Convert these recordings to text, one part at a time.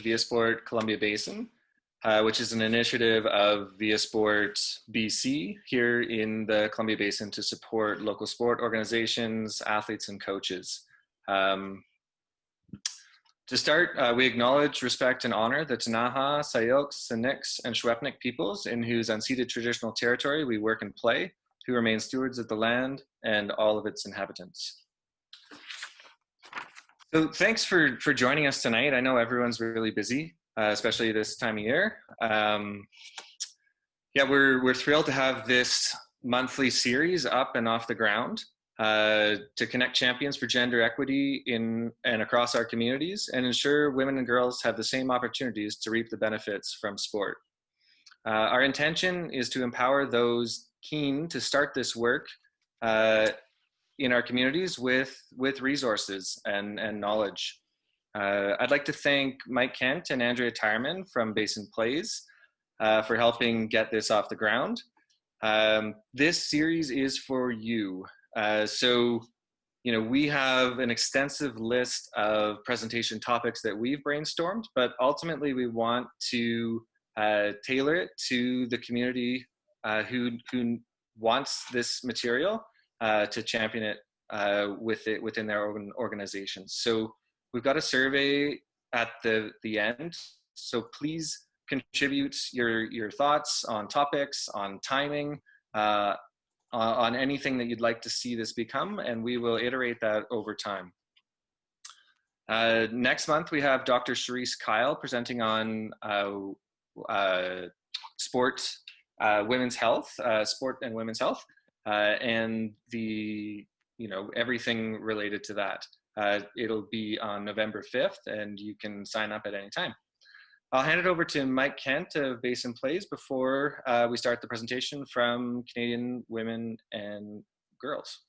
viaSport Columbia Basin, which is an initiative of viaSport BC here in the Columbia Basin to support local sport organizations, athletes, and coaches. To start, we acknowledge, respect, and honor the Ktunaxa, Syilx, Sinix, and Secwepemc peoples in whose unceded traditional territory we work and play, who remain stewards of the land and all of its inhabitants. So thanks for joining us tonight. I know everyone's really busy, especially this time of year. Yeah, we're thrilled to have this monthly series up and off the ground to connect champions for gender equity in and across our communities and ensure women and girls have the same opportunities to reap the benefits from sport. Our intention is to empower those keen to start this work in our communities with resources and knowledge. I'd like to thank Mike Kent and Andrea Tyerman from Basin Plays for helping get this off the ground. This series is for you. So, we have an extensive list of presentation topics that we've brainstormed, but ultimately we want to tailor it to the community who wants this material to champion it within their own organizations. So we've got a survey at the end. So please contribute your thoughts on topics, on timing, on anything that you'd like to see this become, and we will iterate that over time. Next month, we have Dr. Charisse Kyle presenting on sport, women's health, sport and women's health, and everything related to that. It'll be on November 5th, and you can sign up at any time. I'll hand it over to Mike Kent of Basin Plays before we start the presentation from Canadian Women and Girls.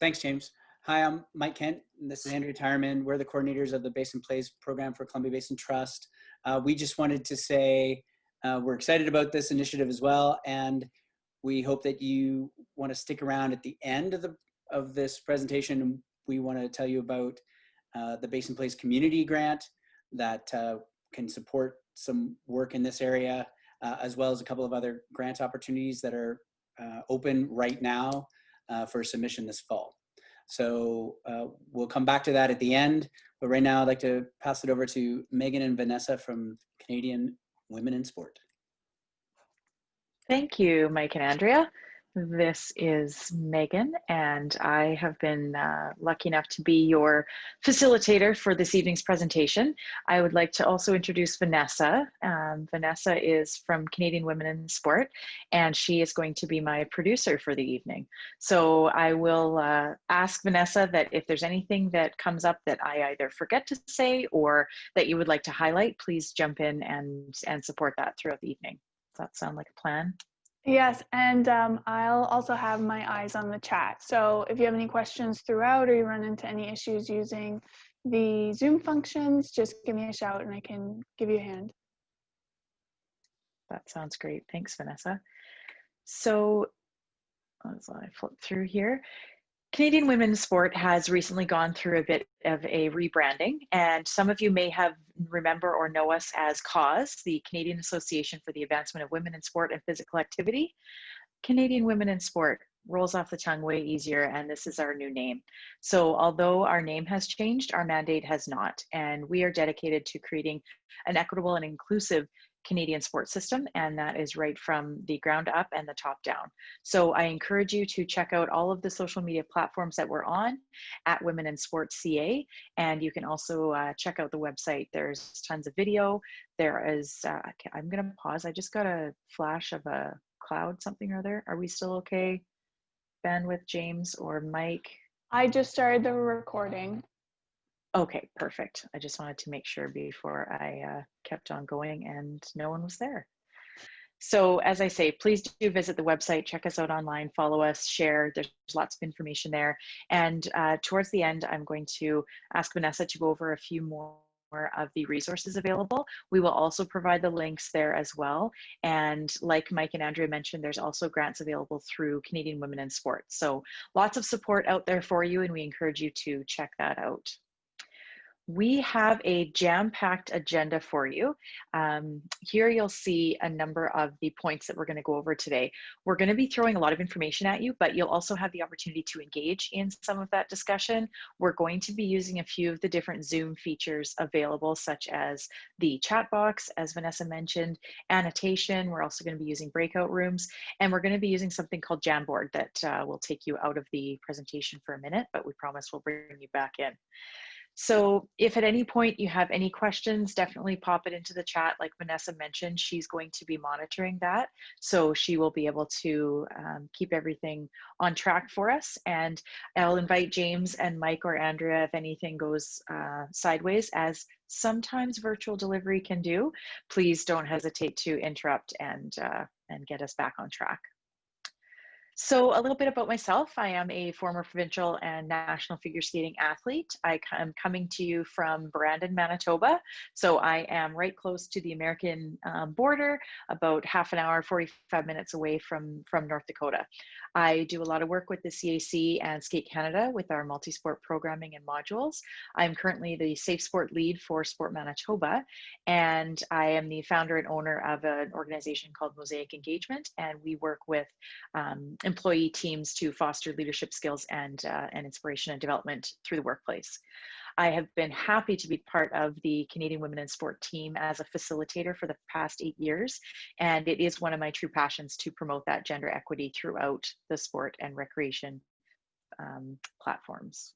Thanks, James. Hi, I'm Mike Kent, and this is Andrea Tyerman. We're the coordinators of the Basin Plays program for Columbia Basin Trust. We just wanted to say we're excited about this initiative as well, and we hope that you want to stick around at the end of this presentation. We want to tell you about the Basin Plays community grant that can support some work in this area, as well as a couple of other grant opportunities that are open right now for submission this fall. So we'll come back to that at the end, but right now I'd like to pass it over to Megan and Vanessa from Canadian Women in Sport. Thank you, Mike and Andrea. This is Megan, and I have been lucky enough to be your facilitator for this evening's presentation. I would like to also introduce Vanessa. Vanessa is from Canadian Women in Sport, and she is going to be my producer for the evening. So I will ask Vanessa that if there's anything that comes up that I either forget to say or that you would like to highlight, please jump in and support that throughout the evening. Does that sound like a plan? Yes, and I'll also have my eyes on the chat. So if you have any questions throughout or you run into any issues using the Zoom functions, just give me a shout and I can give you a hand. That sounds great. Thanks, Vanessa. So as I flip through here, Canadian Women in Sport has recently gone through a bit of a rebranding, and some of you may remember or know us as CAUSE, the Canadian Association for the Advancement of Women in Sport and Physical Activity. Canadian Women in Sport rolls off the tongue way easier, and this is our new name. So although our name has changed, our mandate has not, and we are dedicated to creating an equitable and inclusive Canadian sports system, and that is right from the ground up and the top down. So I encourage you to check out all of the social media platforms that we're on at Women in Sport CA, and you can also check out the website. There's tons of video. There is, I'm gonna pause. I just got a flash of a cloud something or other. Are we still okay? Bandwidth, James or Mike? I just started the recording. Okay, perfect. I just wanted to make sure before I kept on going and no one was there. So as I say, please do visit the website, check us out online, follow us, share. There's lots of information there. And towards the end, I'm going to ask Vanessa to go over a few more of the resources available. We will also provide the links there as well. And like Mike and Andrea mentioned, there's also grants available through Canadian Women in Sport. So lots of support out there for you, and we encourage you to check that out. We have a jam-packed agenda for you. Here you'll see a number of the points that we're going to go over today. We're going to be throwing a lot of information at you, but you'll also have the opportunity to engage in some of that discussion. We're going to be using a few of the different Zoom features available, such as the chat box, as Vanessa mentioned, annotation. We're also going to be using breakout rooms, and we're going to be using something called Jamboard that will take you out of the presentation for a minute, but we promise we'll bring you back in. So if at any point you have any questions, definitely pop it into the chat. Like Vanessa mentioned, she's going to be monitoring that. So she will be able to keep everything on track for us. And I'll invite James and Mike or Andrea if anything goes sideways, as sometimes virtual delivery can do. Please don't hesitate to interrupt and get us back on track. So a little bit about myself. I am a former provincial and national figure skating athlete. I am coming to you from Brandon, Manitoba. So I am right close to the American border, about half an hour, 45 minutes away from North Dakota. I do a lot of work with the CAC and Skate Canada with our multi-sport programming and modules. I'm currently the Safe Sport lead for Sport Manitoba, and I am the founder and owner of an organization called Mosaic Engagement, and we work with employee teams to foster leadership skills and inspiration and development through the workplace. I have been happy to be part of the Canadian Women in Sport team as a facilitator for the past 8 years, and it is one of my true passions to promote that gender equity throughout the sport and recreation platforms.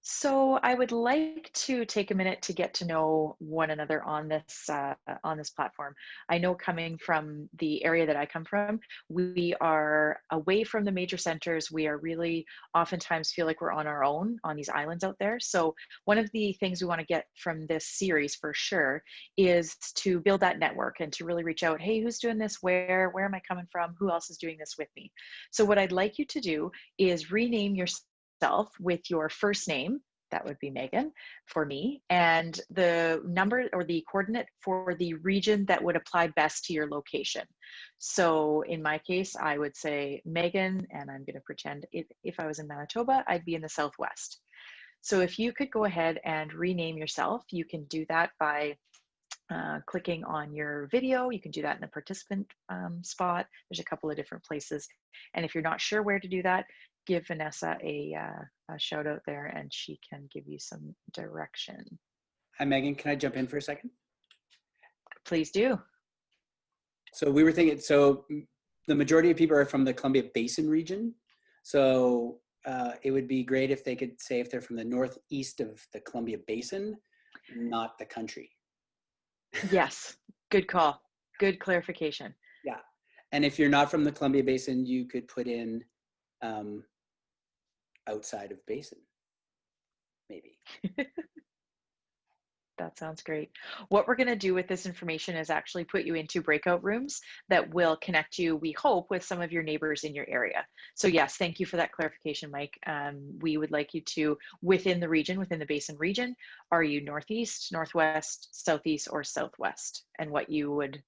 So I would like to take a minute to get to know one another on this platform. I know coming from the area that I come from, we are away from the major centers. We are really oftentimes feel like we're on our own on these islands out there. So one of the things we want to get from this series for sure is to build that network and to really reach out. Hey, who's doing this? Where am I coming from? Who else is doing this with me? So what I'd like you to do is rename yourself with your first name. That would be Megan for me, and the number or the coordinate for the region that would apply best to your location. So in my case, I would say Megan, and I'm going to pretend if I was in Manitoba, I'd be in the Southwest. So if you could go ahead and rename yourself, you can do that by clicking on your video. You can do that in the participant spot. There's a couple of different places. And if you're not sure where to do that, give Vanessa a shout out there and she can give you some direction. Hi, Megan. Can I jump in for a second? Please do. So we were thinking, so the majority of people are from the Columbia Basin region. So it would be great if they could say if they're from the northeast of the Columbia Basin, not the country. Yes, good call. Good clarification. Yeah. And if you're not from the Columbia Basin, you could put in outside of Basin, maybe. That sounds great. What we're going to do with this information is actually put you into breakout rooms that will connect you, we hope, with some of your neighbors in your area. So yes, thank you for that clarification, Mike. We would like you to, within the region, within the Basin region, are you northeast, northwest, southeast, or southwest? And what you would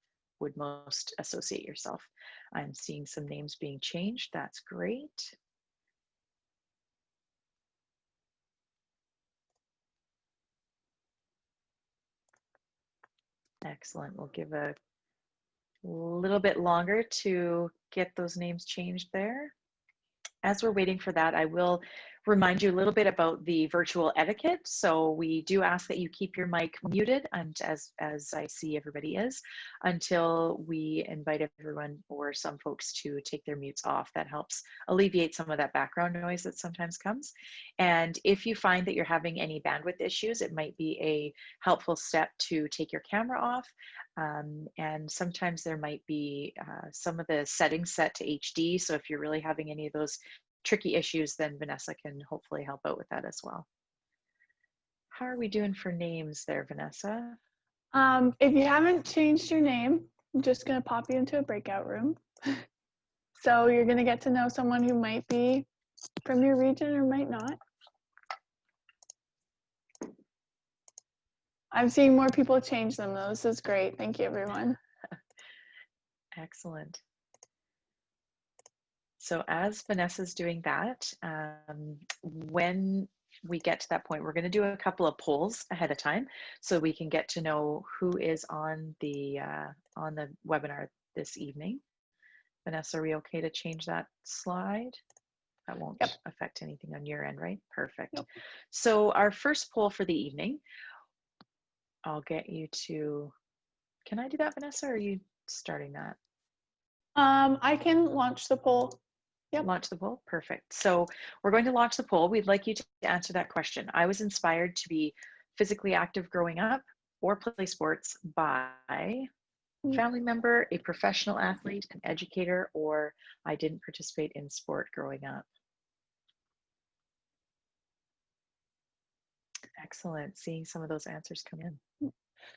most associate yourself. I'm seeing some names being changed. That's great. Excellent. We'll give a little bit longer to get those names changed there. As we're waiting for that, I will remind you a little bit about the virtual etiquette. So we do ask that you keep your mic muted, and as I see everybody is, until we invite everyone or some folks to take their mutes off. That helps alleviate some of that background noise that sometimes comes. And if you find that you're having any bandwidth issues, it might be a helpful step to take your camera off. And sometimes there might be some of the settings set to HD. So if you're really having any of those tricky issues, then Vanessa can hopefully help out with that as well. How are we doing for names there, Vanessa? If you haven't changed your name, I'm just going to pop you into a breakout room. So you're going to get to know someone who might be from your region or might not. I'm seeing more people change them though. This is great. Thank you, everyone. Excellent. So as Vanessa's doing that, when we get to that point, we're going to do a couple of polls ahead of time so we can get to know who is on the webinar this evening. Vanessa, are we okay to change that slide? That won't affect anything on your end, right? Perfect. Nope. So our first poll for the evening, I'll get you to, can I do that, Vanessa, or are you starting that? I can launch the poll. Yep. Launch the poll. Perfect. So we're going to launch the poll. We'd like you to answer that question. I was inspired to be physically active growing up or play sports by family member, a professional athlete, an educator, or I didn't participate in sport growing up. Excellent. Seeing some of those answers come in.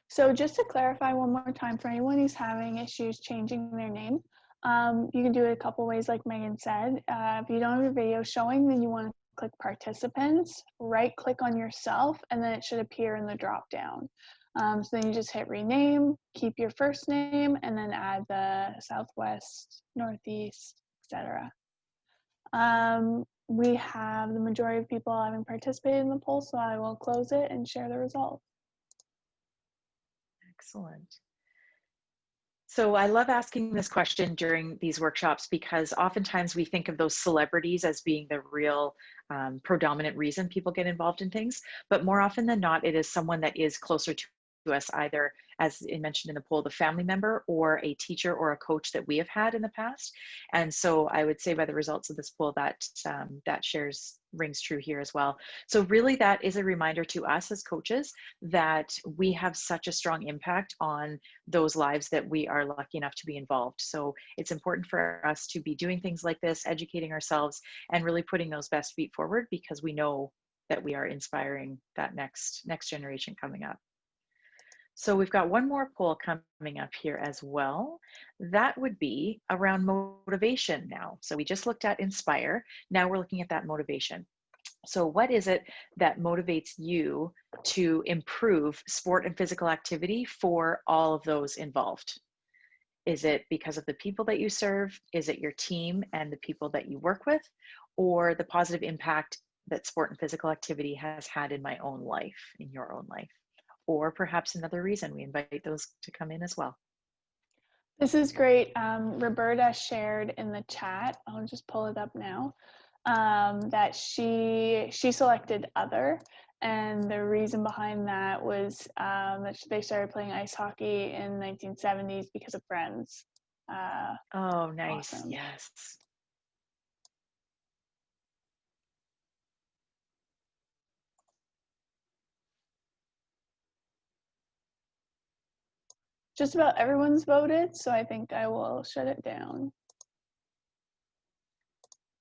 So just to clarify one more time for anyone who's having issues changing their name, you can do it a couple ways like Megan said. If you don't have your video showing, then you want to click participants, right click on yourself, and then it should appear in the drop down. So then you just hit rename, keep your first name, and then add the Southwest, Northeast, etc. We have the majority of people having participated in the poll, so I will close it and share the results. Excellent. So I love asking this question during these workshops because oftentimes we think of those celebrities as being the real predominant reason people get involved in things, but more often than not, it is someone that is closer to us, either as mentioned in the poll, the family member or a teacher or a coach that we have had in the past. And so I would say by the results of this poll that that rings true here as well. So really that is a reminder to us as coaches that we have such a strong impact on those lives that we are lucky enough to be involved. So it's important for us to be doing things like this, educating ourselves, and really putting those best feet forward because we know that we are inspiring that next generation coming up. So we've got one more poll coming up here as well. That would be around motivation now. So we just looked at inspire. Now we're looking at that motivation. So what is it that motivates you to improve sport and physical activity for all of those involved? Is it because of the people that you serve? Is it your team and the people that you work with? Or the positive impact that sport and physical activity has had in my own life, in your own life? Or perhaps another reason. We invite those to come in as well. This is great. Roberta shared in the chat, I'll just pull it up now, that she selected other. And the reason behind that was that they started playing ice hockey in the 1970s because of friends. Oh, nice. Awesome. Yes. Just about everyone's voted, so I think I will shut it down.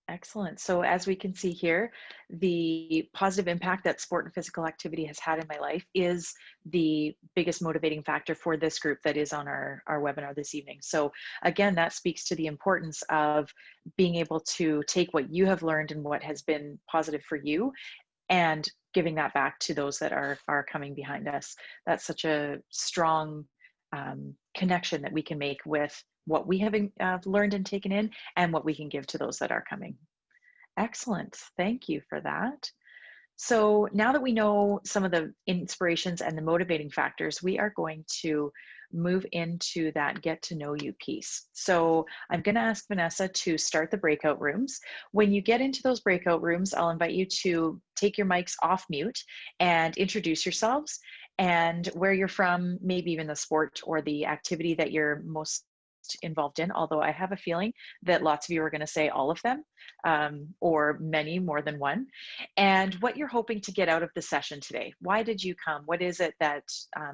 Excellent. So as we can see here, the positive impact that sport and physical activity has had in my life is the biggest motivating factor for this group that is on our webinar this evening. So again, that speaks to the importance of being able to take what you have learned and what has been positive for you and giving that back to those that are coming behind us. That's such a strong connection that we can make with what we have learned and taken in and what we can give to those that are coming. Excellent. Thank you for that. So now that we know some of the inspirations and the motivating factors, we are going to move into that get to know you piece. So I'm going to ask Vanessa to start the breakout rooms. When you get into those breakout rooms, I'll invite you to take your mics off mute and introduce yourselves and where you're from, maybe even the sport or the activity that you're most involved in, although I have a feeling that lots of you are going to say all of them, or many, more than one, and what you're hoping to get out of the session today. Why did you come? What is it that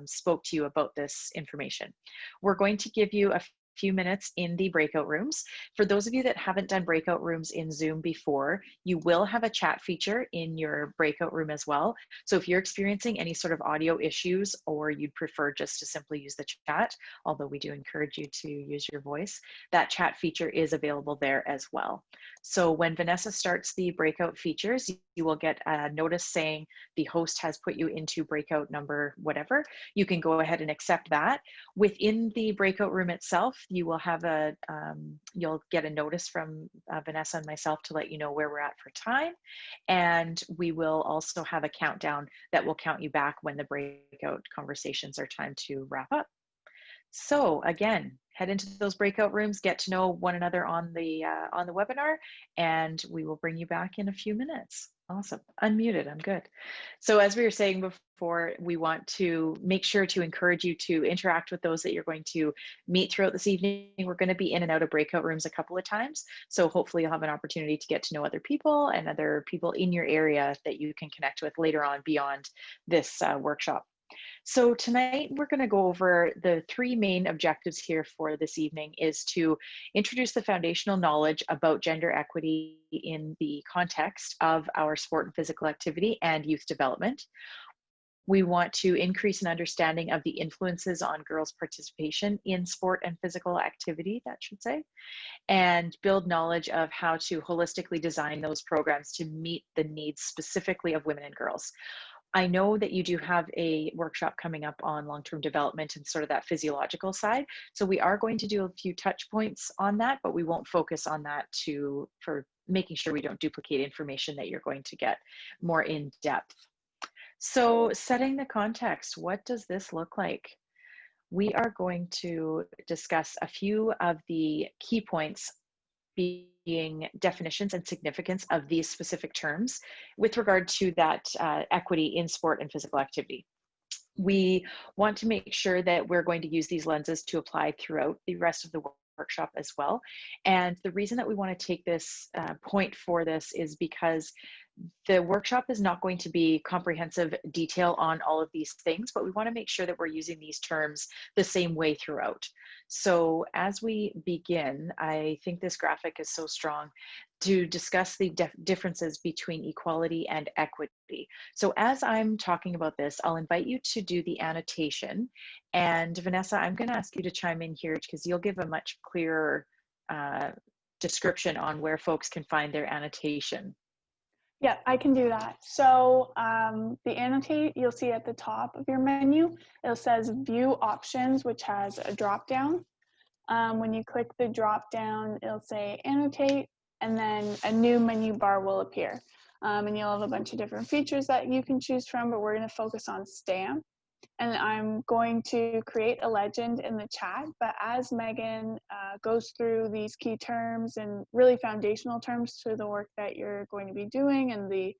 spoke to you about this information? We're going to give you a few minutes in the breakout rooms. For those of you that haven't done breakout rooms in Zoom before, you will have a chat feature in your breakout room as well. So if you're experiencing any sort of audio issues or you'd prefer just to simply use the chat, although we do encourage you to use your voice, that chat feature is available there as well. So when Vanessa starts the breakout features, you will get a notice saying the host has put you into breakout number whatever. You can go ahead and accept that. Within the breakout room itself, you will have you'll get a notice from Vanessa and myself to let you know where we're at for time. And we will also have a countdown that will count you back when the breakout conversations are time to wrap up. So again, head into those breakout rooms, get to know one another on the webinar, and we will bring you back in a few minutes. Awesome. Unmuted. I'm good. So as we were saying before, we want to make sure to encourage you to interact with those that you're going to meet throughout this evening. We're going to be in and out of breakout rooms a couple of times. So hopefully you'll have an opportunity to get to know other people and other people in your area that you can connect with later on beyond this workshop. So tonight we're going to go over the three main objectives here for this evening is to introduce the foundational knowledge about gender equity in the context of our sport and physical activity and youth development. We want to increase an understanding of the influences on girls' participation in sport and physical activity, that should say, and build knowledge of how to holistically design those programs to meet the needs specifically of women and girls. I know that you do have a workshop coming up on long-term development and sort of that physiological side. So we are going to do a few touch points on that, but we won't focus on that for making sure we don't duplicate information that you're going to get more in depth. So setting the context, what does this look like? We are going to discuss a few of the key points being definitions and significance of these specific terms with regard to that equity in sport and physical activity. We want to make sure that we're going to use these lenses to apply throughout the rest of the workshop as well. And the reason that we want to take this point for this is because the workshop is not going to be comprehensive detail on all of these things, but we want to make sure that we're using these terms the same way throughout. So as we begin, I think this graphic is so strong to discuss the differences between equality and equity. So as I'm talking about this, I'll invite you to do the annotation. And Vanessa, I'm going to ask you to chime in here because you'll give a much clearer description on where folks can find their annotation. Yeah, I can do that. So the annotate, you'll see at the top of your menu, it says view options, which has a drop down. When you click the drop down, it'll say annotate, and then a new menu bar will appear. And you'll have a bunch of different features that you can choose from, but we're going to focus on stamp. And I'm going to create a legend in the chat, but as Megan goes through these key terms and really foundational terms to the work that you're going to be doing and the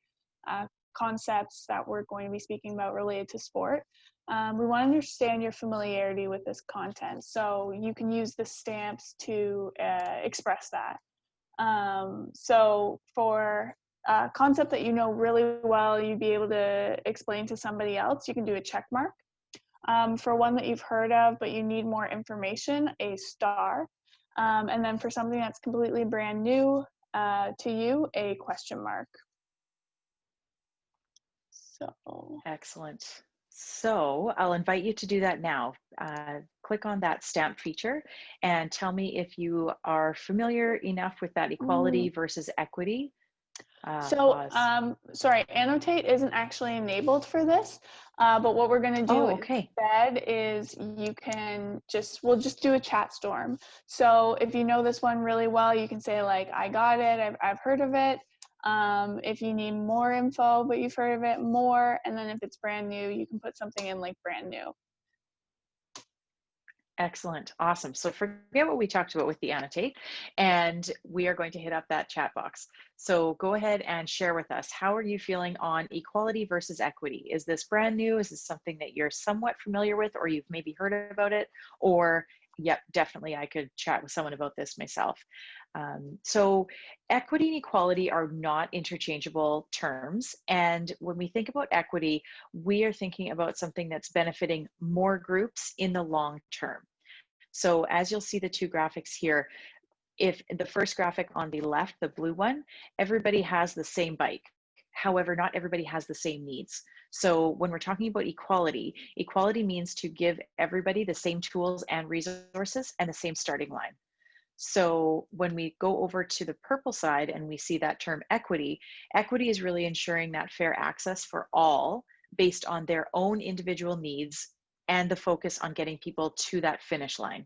concepts that we're going to be speaking about related to sport, we want to understand your familiarity with this content. So you can use the stamps to express that. So for a concept that you know really well, you'd be able to explain to somebody else, you can do a check mark. For one that you've heard of, but you need more information, a star. And then for something that's completely brand new to you, a question mark. So excellent. So I'll invite you to do that now. Click on that stamp feature and tell me if you are familiar enough with that equality versus equity. Sorry, annotate isn't actually enabled for this, but what we're going to do instead is we'll just do a chat storm. So if you know this one really well, you can say like, I got it, I've heard of it. If you need more info, but you've heard of it, more, and then if it's brand new, you can put something in like brand new. Excellent. Awesome. So forget what we talked about with the annotate, and we are going to hit up that chat box. So go ahead and share with us. How are you feeling on equality versus equity? Is this brand new? Is this something that you're somewhat familiar with, or you've maybe heard about it? Or, yep, definitely I could chat with someone about this myself. So equity and equality are not interchangeable terms. And when we think about equity, we are thinking about something that's benefiting more groups in the long term. So as you'll see the two graphics here, if the first graphic on the left, the blue one, everybody has the same bike. However, not everybody has the same needs. So when we're talking about equality, equality means to give everybody the same tools and resources and the same starting line. So when we go over to the purple side and we see that term equity, equity is really ensuring that fair access for all based on their own individual needs and the focus on getting people to that finish line.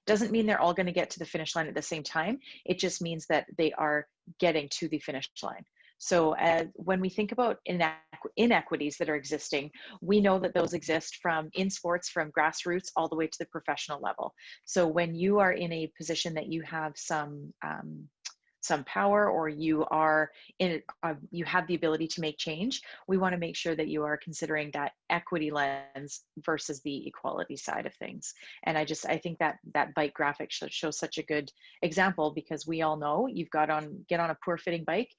Doesn't mean they're all going to get to the finish line at the same time. It just means that they are getting to the finish line. So when we think about inequities that are existing, we know that those exist in sports from grassroots all the way to the professional level. So when you are in a position that you have some power, or you are you have the ability to make change, we want to make sure that you are considering that equity lens versus the equality side of things. And I think that bike graphic shows such a good example, because we all know you've get on a poor fitting bike,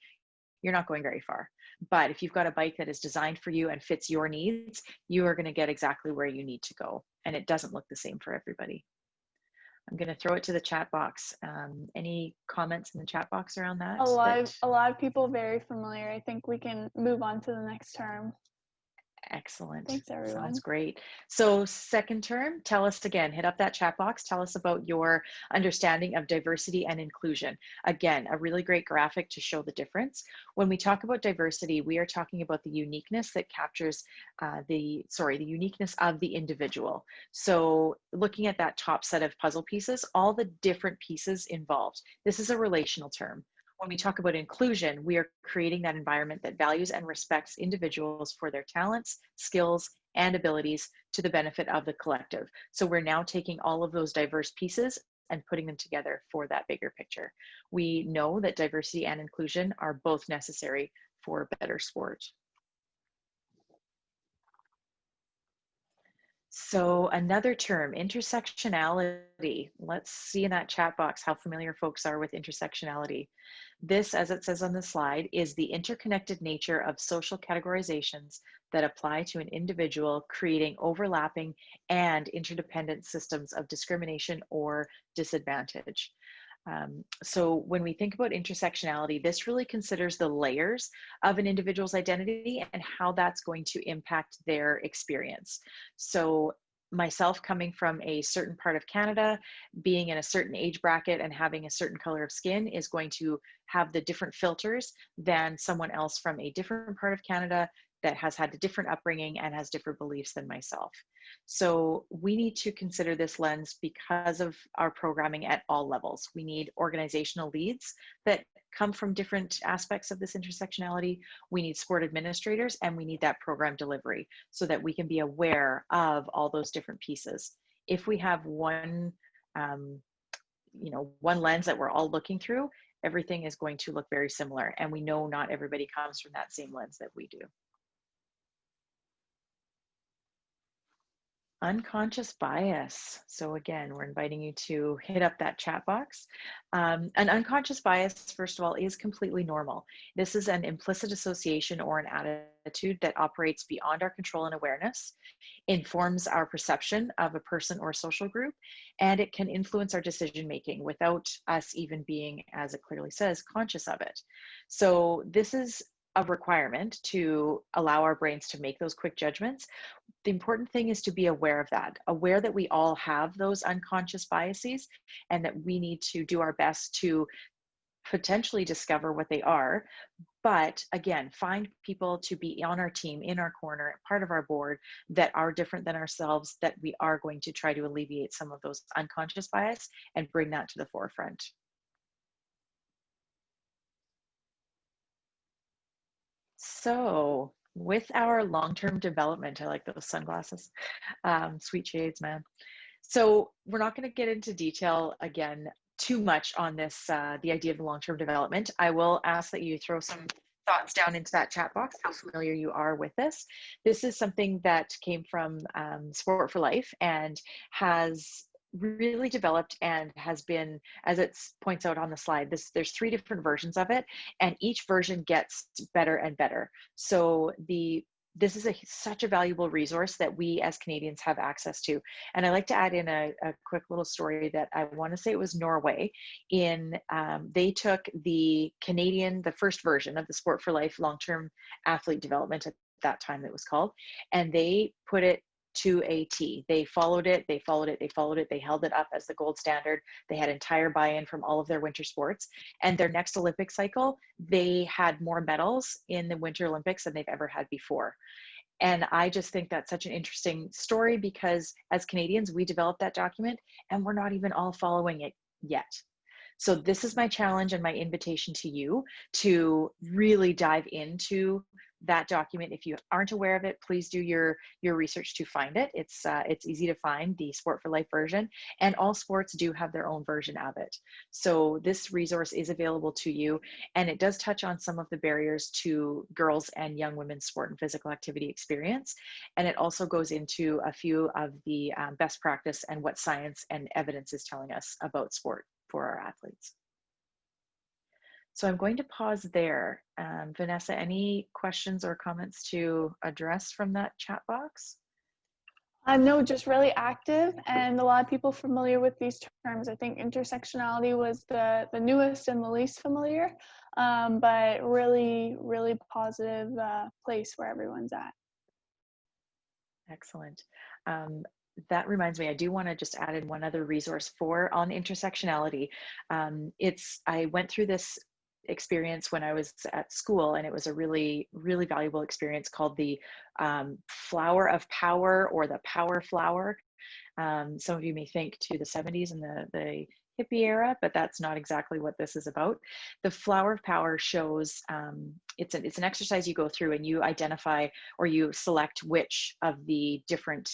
you're not going very far. But if you've got a bike that is designed for you and fits your needs, you are going to get exactly where you need to go. And it doesn't look the same for everybody. I'm going to throw it to the chat box. Any comments in the chat box around that? A lot of people very familiar. I think we can move on to the next term. Excellent. Thanks, everyone. Sounds great. So second term, tell us again, hit up that chat box. Tell us about your understanding of diversity and inclusion. Again, a really great graphic to show the difference. When we talk about diversity, we are talking about the uniqueness that captures the uniqueness of the individual. So looking at that top set of puzzle pieces, all the different pieces involved. This is a relational term. When we talk about inclusion, we are creating that environment that values and respects individuals for their talents, skills, and abilities to the benefit of the collective. So we're now taking all of those diverse pieces and putting them together for that bigger picture. We know that diversity and inclusion are both necessary for better sport. So another term, intersectionality. Let's see in that chat box how familiar folks are with intersectionality. This, as it says on the slide, is the interconnected nature of social categorizations that apply to an individual, creating overlapping and interdependent systems of discrimination or disadvantage. So when we think about intersectionality, this really considers the layers of an individual's identity and how that's going to impact their experience. So myself, coming from a certain part of Canada, being in a certain age bracket and having a certain color of skin is going to have the different filters than someone else from a different part of Canada that has had a different upbringing and has different beliefs than myself. So we need to consider this lens because of our programming at all levels. We need organizational leads that come from different aspects of this intersectionality. We need sport administrators, and we need that program delivery so that we can be aware of all those different pieces. If we have one lens that we're all looking through, everything is going to look very similar. And we know not everybody comes from that same lens that we do. Unconscious bias. So again, we're inviting you to hit up that chat box. An unconscious bias, first of all, is completely normal. This is an implicit association or an attitude that operates beyond our control and awareness, informs our perception of a person or social group, and it can influence our decision-making without us even being, as it clearly says, conscious of it. So this is a requirement to allow our brains to make those quick judgments. The important thing is to be aware of that, aware that we all have those unconscious biases and that we need to do our best to potentially discover what they are. But again, find people to be on our team, in our corner, part of our board that are different than ourselves, that we are going to try to alleviate some of those unconscious bias and bring that to the forefront. So with our long-term development, I like those sunglasses, sweet shades, man. So we're not going to get into detail again too much on this, the idea of the long-term development. I will ask that you throw some thoughts down into that chat box, how familiar you are with this. This is something that came from Sport for Life and has really developed and has been, as it points out on the slide, there's 3 different versions of it, and each version gets better and better. So this is such a valuable resource that we as Canadians have access to. And I like to add in a quick little story that I want to say it was Norway. They took the first version of the Sport for Life long-term athlete development at that time it was called, and they put it to a T. They followed it, they followed it, they followed it, they held it up as the gold standard. They had entire buy-in from all of their winter sports. And their next Olympic cycle, they had more medals in the Winter Olympics than they've ever had before. And I just think that's such an interesting story, because as Canadians, we developed that document and we're not even all following it yet. So this is my challenge and my invitation to you to really dive into that document. If you aren't aware of it, please do your research to find it. It's easy to find, the Sport for Life version, and all sports do have their own version of it. So this resource is available to you, and it does touch on some of the barriers to girls and young women's sport and physical activity experience. And it also goes into a few of the best practice and what science and evidence is telling us about sport for our athletes. So I'm going to pause there. Vanessa, any questions or comments to address from that chat box? No, just really active, and a lot of people familiar with these terms. I think intersectionality was the newest and the least familiar, but really, really positive place where everyone's at. Excellent. That reminds me, I do want to just add in one other resource on intersectionality. I went through this experience when I was at school, and it was a really, really valuable experience called the Flower of Power, or the Power Flower. Some of you may think to the 70s and the hippie era, but that's not exactly what this is about. The Flower of Power shows, it's an exercise you go through and you identify or you select which of the different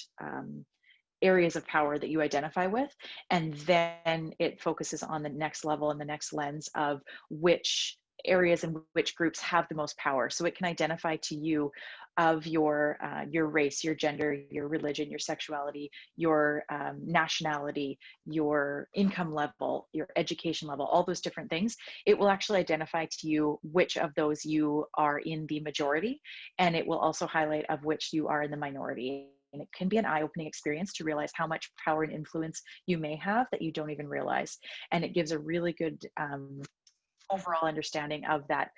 areas of power that you identify with, and then it focuses on the next level and the next lens of which areas and which groups have the most power. So it can identify to you of your race, your gender, your religion, your sexuality, your nationality, your income level, your education level, all those different things. It will actually identify to you which of those you are in the majority, and it will also highlight of which you are in the minority. And it can be an eye-opening experience to realize how much power and influence you may have that you don't even realize. And it gives a really good overall understanding of that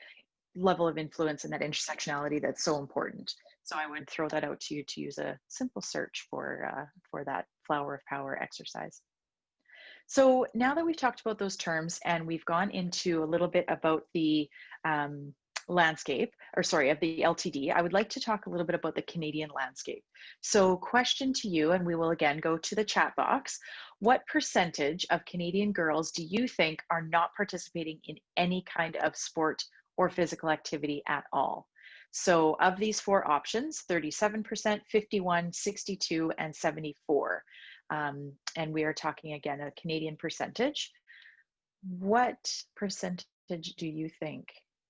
level of influence and that intersectionality that's so important. So I would throw that out to you to use a simple search for that Flower of Power exercise. So now that we've talked about those terms and we've gone into a little bit about the landscape, or sorry, of the LTD, I would like to talk a little bit about the Canadian landscape. So question to you, and we will again go to the chat box. What percentage of Canadian girls do you think are not participating in any kind of sport or physical activity at all? So of these four options, 37%, 51, 62, and 74. And we are talking again a Canadian percentage. What percentage do you think?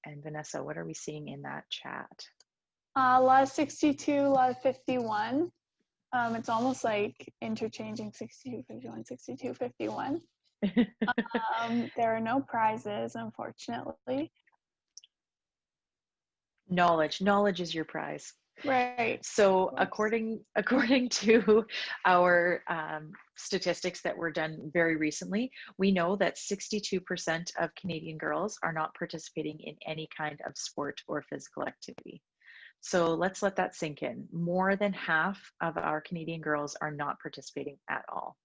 And Vanessa, what are we seeing in that chat? A lot of 62, a lot of 51. It's almost like interchanging 62, 51, 62, 51. There are no prizes, unfortunately. Knowledge is your prize. Right. So according to our statistics that were done very recently, we know that 62% of Canadian girls are not participating in any kind of sport or physical activity. So let's let that sink in. More than half of our Canadian girls are not participating at all.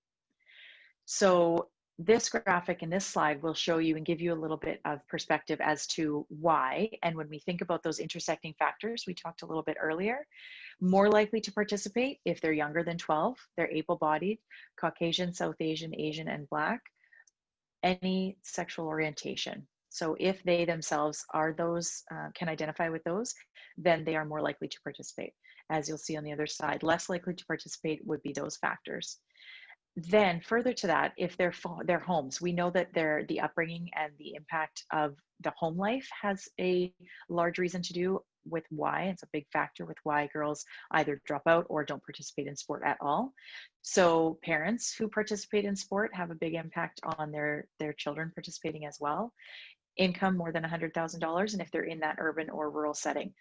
So this graphic and this slide will show you and give you a little bit of perspective as to why. And when we think about those intersecting factors, we talked a little bit earlier, more likely to participate if they're younger than 12, they're able-bodied, Caucasian, South Asian, Asian, and Black, any sexual orientation. So if they themselves are those, can identify with those, then they are more likely to participate. As you'll see on the other side, less likely to participate would be those factors. Then further to that, if their homes, we know that the upbringing and the impact of the home life has a large reason to do with why. It's a big factor with why girls either drop out or don't participate in sport at all. So parents who participate in sport have a big impact on their children participating as well. Income more than $100,000, and if they're in that urban or rural setting.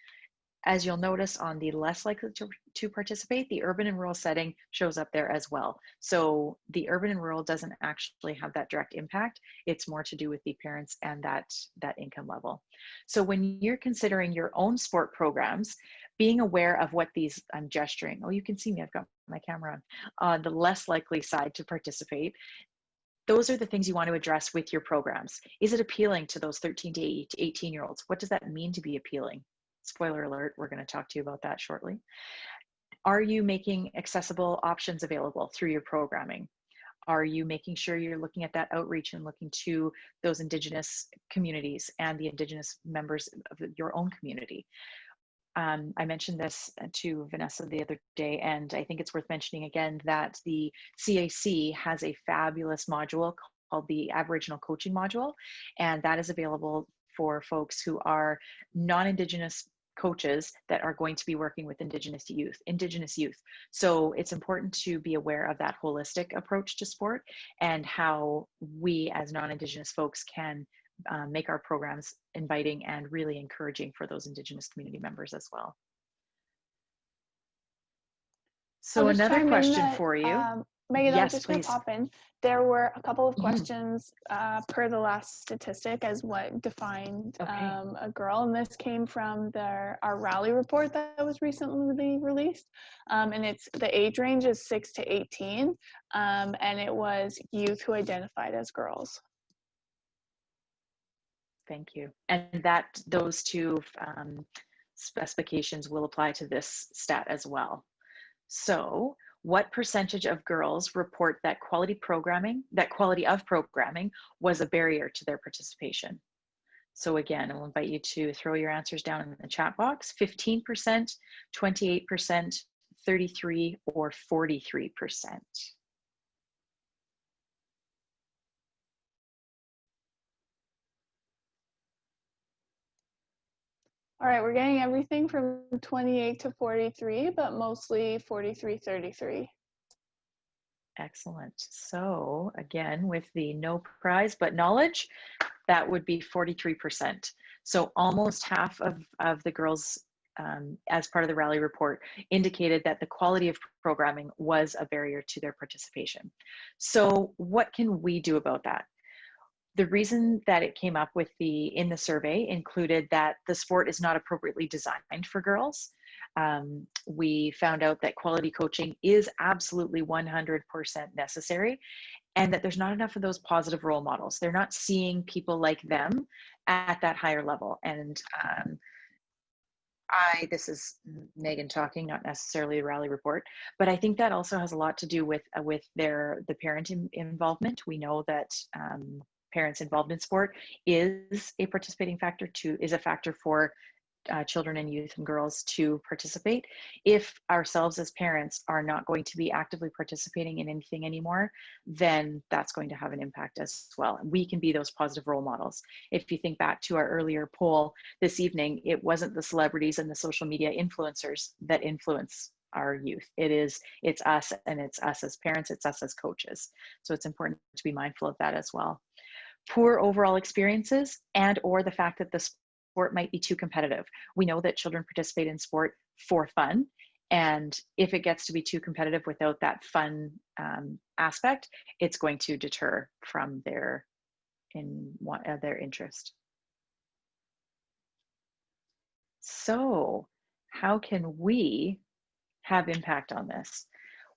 As you'll notice on the less likely to participate, the urban and rural setting shows up there as well. So the urban and rural doesn't actually have that direct impact. It's more to do with the parents and that income level. So when you're considering your own sport programs, being aware of what these, I'm gesturing, oh, you can see me, I've got my camera on the less likely side to participate. Those are the things you want to address with your programs. Is it appealing to those 13 to 18-year-olds? What does that mean to be appealing? Spoiler alert, we're going to talk to you about that shortly. Are you making accessible options available through your programming? Are you making sure you're looking at that outreach and looking to those Indigenous communities and the Indigenous members of your own community? I mentioned this to Vanessa the other day, and I think it's worth mentioning again that the CAC has a fabulous module called the Aboriginal Coaching Module, and that is available for folks who are non-Indigenous coaches that are going to be working with Indigenous youth. So it's important to be aware of that holistic approach to sport and how we as non-Indigenous folks can make our programs inviting and really encouraging for those Indigenous community members as well. So another question for you. Megan, Yes, I was just going to pop in. There were a couple of questions per the last statistic as what defined a girl, and this came from our rally report that was recently released, and it's the age range is 6 to 18, and it was youth who identified as girls. Thank you. And that those two specifications will apply to this stat as well. So what percentage of girls report that quality of programming was a barrier to their participation? So again, I'll invite you to throw your answers down in the chat box. 15%, 28%, 33%, or 43%. All right, we're getting everything from 28 to 43, but mostly 43, 33. Excellent. So again, with the no prize but knowledge, that would be 43%. So almost half of the girls, as part of the rally report, indicated that the quality of programming was a barrier to their participation. So what can we do about that? The reason that it came up in the survey included that the sport is not appropriately designed for girls. We found out that quality coaching is absolutely 100% necessary, and that there's not enough of those positive role models. They're not seeing people like them at that higher level. And this is Megan talking, not necessarily a rally report, but I think that also has a lot to do with the parent involvement. We know that parents involved in sport is a factor for children and youth and girls to participate. If ourselves as parents are not going to be actively participating in anything anymore, then that's going to have an impact as well. And we can be those positive role models. If you think back to our earlier poll this evening, it wasn't the celebrities and the social media influencers that influence our youth. It's us, and it's us as parents, it's us as coaches. So it's important to be mindful of that as well. Poor overall experiences or the fact that the sport might be too competitive. We know that children participate in sport for fun, and if it gets to be too competitive without that fun aspect, it's going to deter from their interest. So how can we have impact on this?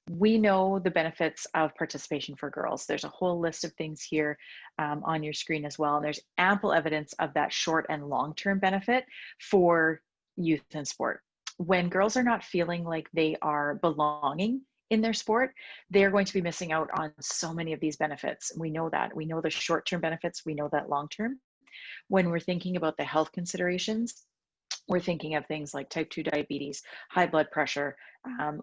We know the benefits of participation for girls. There's a whole list of things here on your screen as well. And there's ample evidence of that short and long-term benefit for youth in sport. When girls are not feeling like they are belonging in their sport, they're going to be missing out on so many of these benefits. We know that. We know the short-term benefits. We know that long-term. When we're thinking about the health considerations, we're thinking of things like type 2 diabetes, high blood pressure,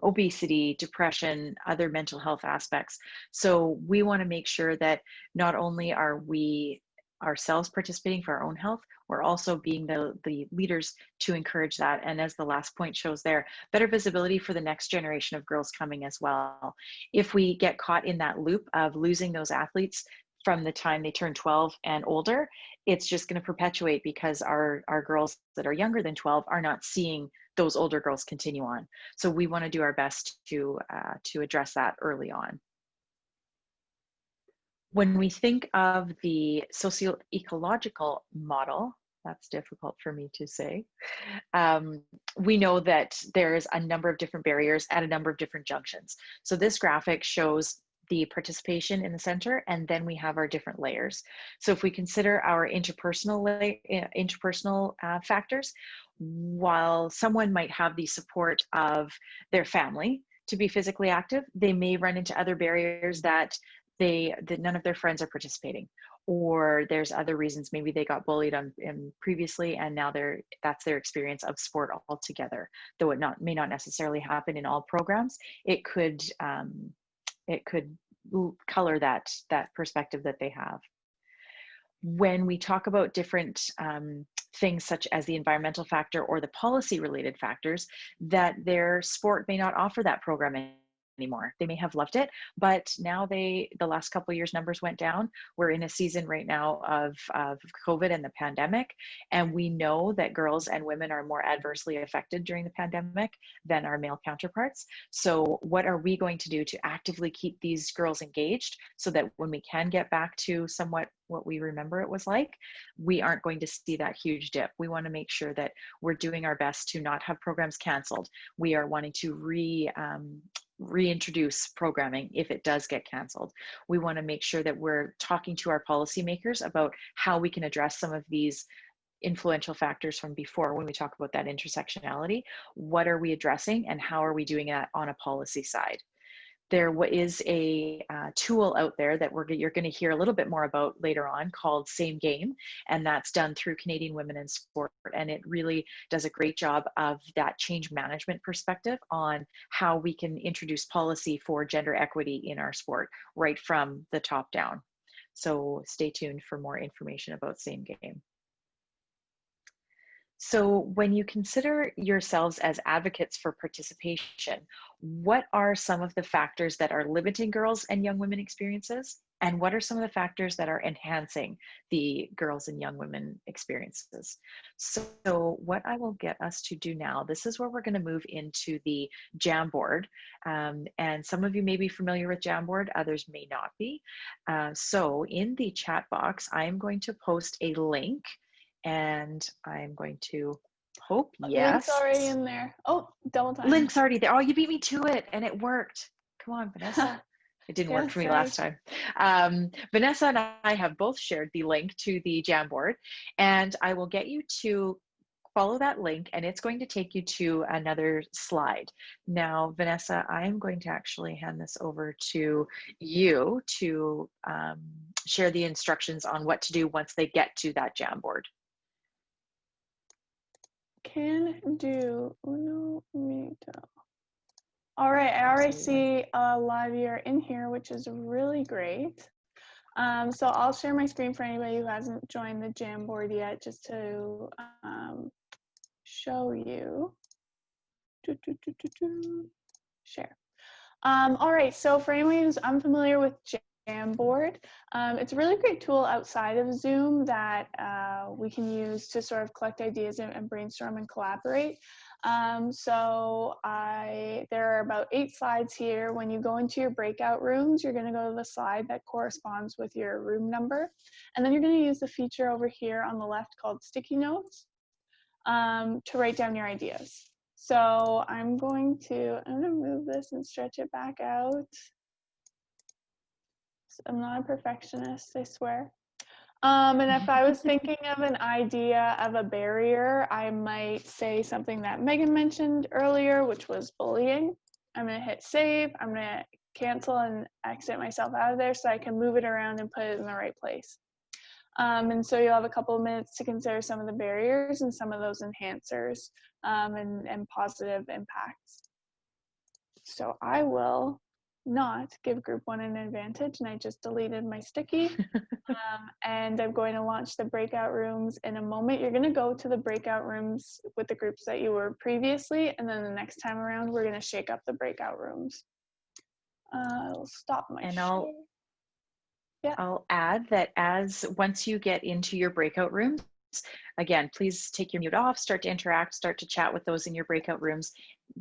obesity, depression, other mental health aspects. So we want to make sure that not only are we ourselves participating for our own health, we're also being the leaders to encourage that. And as the last point shows there, better visibility for the next generation of girls coming as well. If we get caught in that loop of losing those athletes from the time they turn 12 and older, it's just going to perpetuate because our girls that are younger than 12 are not seeing those older girls continue on. So we want to do our best to address that early on. When we think of the socio-ecological model, that's difficult for me to say, we know that there's a number of different barriers at a number of different junctions. So this graphic shows the participation in the center, and then we have our different layers. So if we consider our interpersonal factors, while someone might have the support of their family to be physically active, they may run into other barriers that none of their friends are participating, or there's other reasons. Maybe they got bullied previously, and now that's their experience of sport altogether. Though it may not necessarily happen in all programs, it could color that perspective that they have. When we talk about different things such as the environmental factor or the policy related factors, that their sport may not offer that program anymore. They may have loved it, but now the last couple of years numbers went down. We're in a season right now of COVID and the pandemic, and we know that girls and women are more adversely affected during the pandemic than our male counterparts. So what are we going to do to actively keep these girls engaged so that when we can get back to somewhat what we remember it was like, we aren't going to see that huge dip? We want to make sure that we're doing our best to not have programs canceled. We are wanting to reintroduce programming if it does get canceled. We want to make sure that we're talking to our policymakers about how we can address some of these influential factors from before. When we talk about that intersectionality, what are we addressing and how are we doing that on a policy side? There is a tool out there that you're going to hear a little bit more about later on called Same Game, and that's done through Canadian Women in Sport, and it really does a great job of that change management perspective on how we can introduce policy for gender equity in our sport right from the top down. So stay tuned for more information about Same Game. So when you consider yourselves as advocates for participation, what are some of the factors that are limiting girls and young women experiences? And what are some of the factors that are enhancing the girls and young women experiences? So what I will get us to do now, this is where we're going to move into the Jamboard. And some of you may be familiar with Jamboard, others may not be. So in the chat box, I'm going to post a link. And I'm going to hope, yes. Link's already in there. Oh, double time. Link's already there. Oh, you beat me to it and it worked. Come on, Vanessa. It didn't work for me last time. Vanessa and I have both shared the link to the Jamboard, and I will get you to follow that link, and it's going to take you to another slide. Now, Vanessa, I am going to actually hand this over to you to share the instructions on what to do once they get to that Jamboard. Can do uno mito. All right, I already see a lot of you are in here, which is really great. So I'll share my screen for anybody who hasn't joined the Jamboard yet, just to show you. Share. All right, so for anyone who's unfamiliar with Jamboard, it's a really great tool outside of Zoom that we can use to sort of collect ideas and brainstorm and collaborate. So there are about 8 slides here. When you go into your breakout rooms, you're going to go to the slide that corresponds with your room number. And then you're going to use the feature over here on the left called Sticky Notes to write down your ideas. So I'm going to move this and stretch it back out. I'm not a perfectionist, I swear. And if I was thinking of an idea of a barrier, I might say something that Megan mentioned earlier, which was bullying. I'm going to hit save. I'm going to cancel and exit myself out of there so I can move it around and put it in the right place. And so you'll have a couple of minutes to consider some of the barriers and some of those enhancers and positive impacts. So I will not give group 1 an advantage, and I just deleted my sticky. And I'm going to launch the breakout rooms in a moment. You're going to go to the breakout rooms with the groups that you were previously, and then the next time around we're going to shake up the breakout rooms. I'll stop my share. I'll add that once you get into your breakout rooms, again, please take your mute off, start to interact, start to chat with those in your breakout rooms.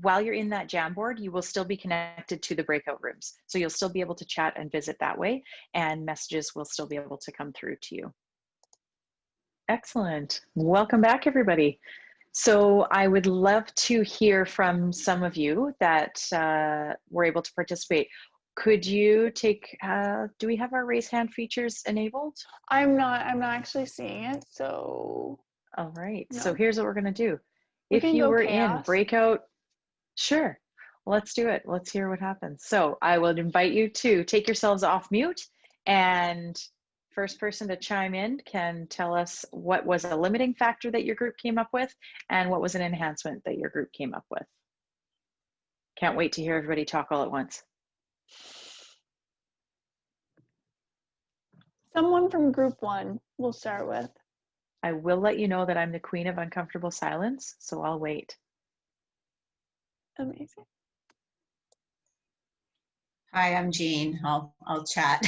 While you're in that Jamboard, you will still be connected to the breakout rooms. So you'll still be able to chat and visit that way, and messages will still be able to come through to you. Excellent. Welcome back, everybody. So I would love to hear from some of you that were able to participate. could you take, do we have our raise hand features enabled? I'm not actually seeing it, so. All right, No. so here's what we're gonna do. We If can you go were chaos. in breakout, sure, let's do it. Let's hear what happens. So I will invite you to take yourselves off mute, and first person to chime in can tell us what was a limiting factor that your group came up with and what was an enhancement that your group came up with. Can't wait to hear everybody talk all at once. Someone from group 1 we'll start with. I will let you know that I'm the queen of uncomfortable silence, so I'll wait. Amazing. Hi, I'm Jean. I'll chat.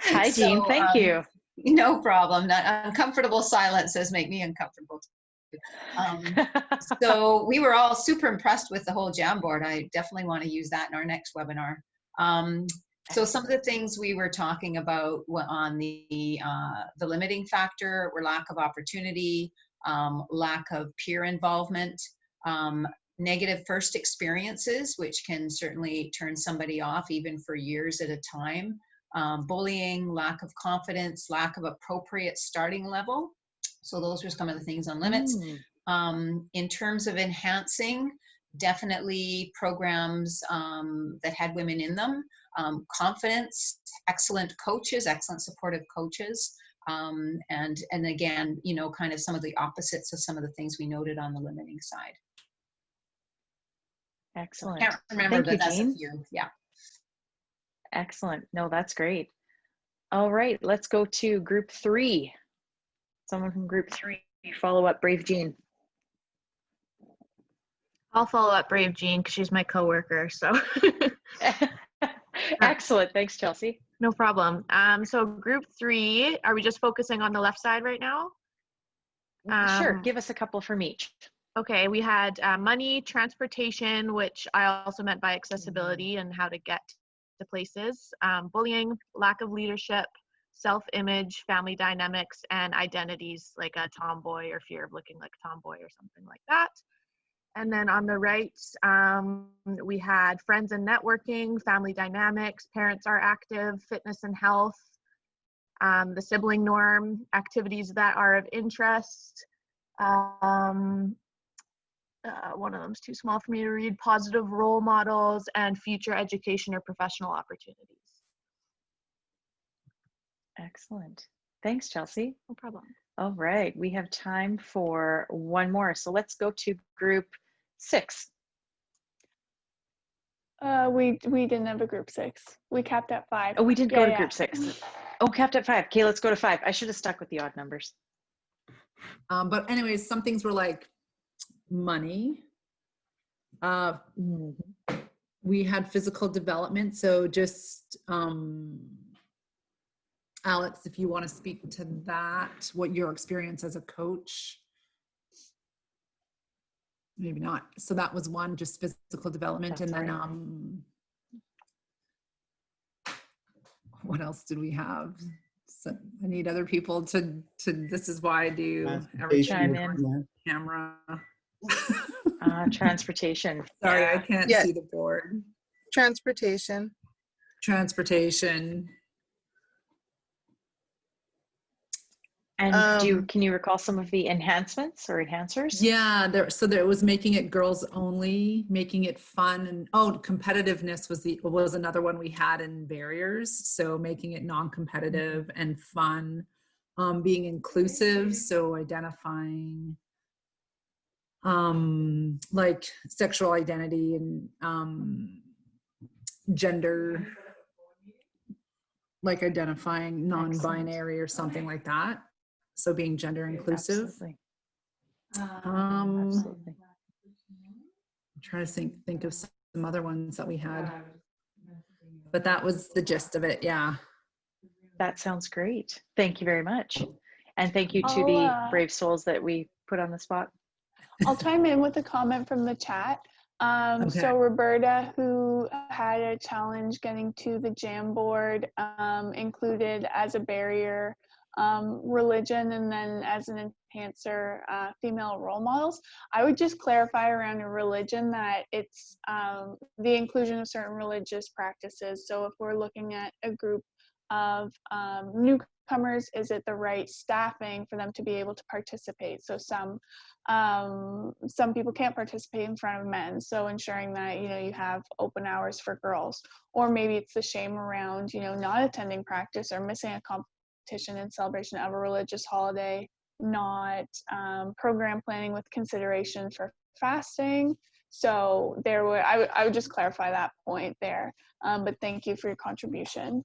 Hi, Jean. Thank you. No problem. Uncomfortable silences make me uncomfortable. So we were all super impressed with the whole Jamboard. I definitely want to use that in our next webinar. So some of the things we were talking about on the limiting factor were lack of opportunity, lack of peer involvement, negative first experiences, which can certainly turn somebody off even for years at a time, bullying, lack of confidence, lack of appropriate starting level. So those were some of the things on limits. In terms of enhancing, definitely programs that had women in them, confidence, excellent coaches, excellent supportive coaches, and again, you know, kind of some of the opposites of some of the things we noted on the limiting side. Excellent. I can't remember, Thank but you, that's Jean. a few. Yeah. Excellent. No, that's great. All right, let's go to group 3. Someone from group 3, follow up Brave Jean. I'll follow up Brave Jean because she's my coworker. So Excellent. Thanks, Chelsea. no problem. So group 3, are we just focusing on the left side right now? Sure. Give us a couple from each. Okay, we had money, transportation, which I also meant by accessibility and how to get to places, bullying, lack of leadership, self-image, family dynamics, and identities like a tomboy or fear of looking like a tomboy or something like that. And then on the right, we had friends and networking, family dynamics, parents are active, fitness and health, the sibling norm, activities that are of interest. One of them's too small for me to read, positive role models, and future education or professional opportunities. Excellent. Thanks, Chelsea. No problem. All right, we have time for one more. So let's go to group 6. We didn't have a group 6. We capped at 5. Oh, we did go to group 6. Oh, capped at 5. Okay, let's go to 5. I should have stuck with the odd numbers. But anyways, some things were like money. We had physical development. So just, Alex, if you want to speak to that, what your experience as a coach. Maybe not. So that was one, just physical development. That's and then right. What else did we have? So I need other people to this is why I do every chime in. Camera. Transportation. Sorry, Yeah. I can't see the board. Transportation. And can you recall some of the enhancements or enhancers? Yeah, there was making it girls only, making it fun, and competitiveness was another one we had in barriers. So making it non-competitive and fun, being inclusive, so identifying like sexual identity and gender, like identifying non-binary or something like that. So being gender inclusive. Absolutely. Absolutely. I'm trying to think of some other ones that we had, but that was the gist of it. Yeah. That sounds great. Thank you very much. And thank you to the brave souls that we put on the spot. I'll chime in with a comment from the chat. So Roberta, who had a challenge getting to the Jamboard, included as a barrier religion, and then as an enhancer, female role models. I would just clarify around a religion that it's the inclusion of certain religious practices. So if we're looking at a group of newcomers, is it the right staffing for them to be able to participate? So some people can't participate in front of men, so ensuring that you have open hours for girls. Or maybe it's the shame around not attending practice or missing a competition in celebration of a religious holiday, not program planning with consideration for fasting. So I would just clarify that point there. But thank you for your contribution.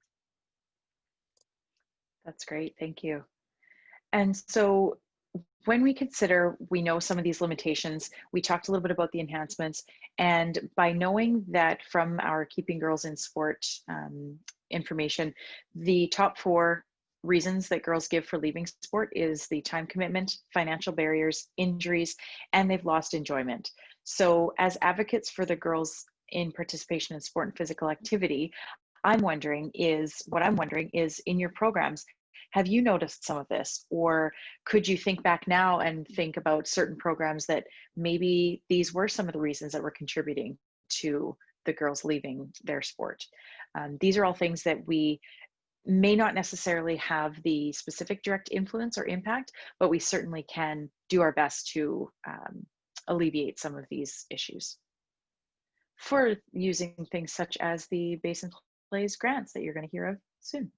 That's great, thank you. And so when we know some of these limitations, we talked a little bit about the enhancements, and by knowing that from our Keeping Girls in Sport information, the top 4 reasons that girls give for leaving sport is the time commitment, financial barriers, injuries, and they've lost enjoyment. So as advocates for the girls in participation in sport and physical activity, what I'm wondering is in your programs, have you noticed some of this? Or could you think back now and think about certain programs that maybe these were some of the reasons that were contributing to the girls leaving their sport? These are all things that we may not necessarily have the specific direct influence or impact, but we certainly can do our best to alleviate some of these issues for using things such as the Basin Plays grants that you're going to hear of soon.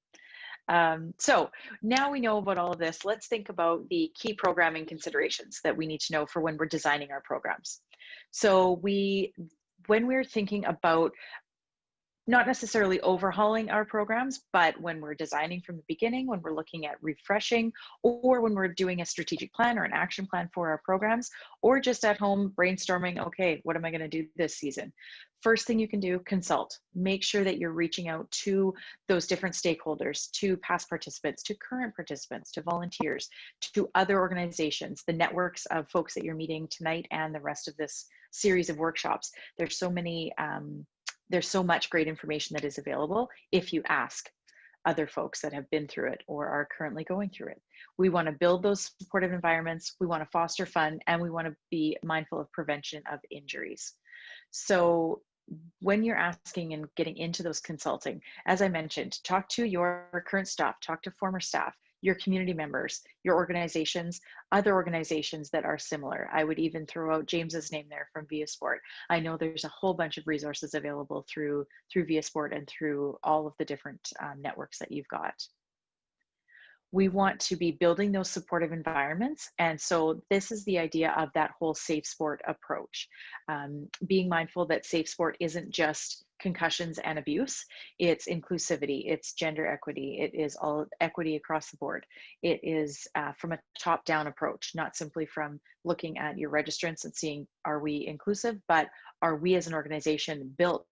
So now we know about all of this, let's think about the key programming considerations that we need to know for when we're designing our programs. So when we're thinking about not necessarily overhauling our programs, but when we're designing from the beginning, when we're looking at refreshing, or when we're doing a strategic plan or an action plan for our programs, or just at home brainstorming, okay, what am I going to do this season? First thing you can do, consult. Make sure that you're reaching out to those different stakeholders, to past participants, to current participants, to volunteers, to other organizations, the networks of folks that you're meeting tonight and the rest of this series of workshops. There's so much great information that is available if you ask other folks that have been through it or are currently going through it. We want to build those supportive environments, we want to foster fun, and we want to be mindful of prevention of injuries. So when you're asking and getting into those consulting, as I mentioned, talk to your current staff, talk to former staff, your community members, your organizations, other organizations that are similar. I would even throw out James's name there from viaSport. I know there's a whole bunch of resources available through viaSport and through all of the different networks that you've got. We want to be building those supportive environments. And so this is the idea of that whole safe sport approach. Being mindful that safe sport isn't just concussions and abuse, it's inclusivity, it's gender equity, it is all equity across the board. It is from a top-down approach, not simply from looking at your registrants and seeing, are we inclusive, but are we as an organization built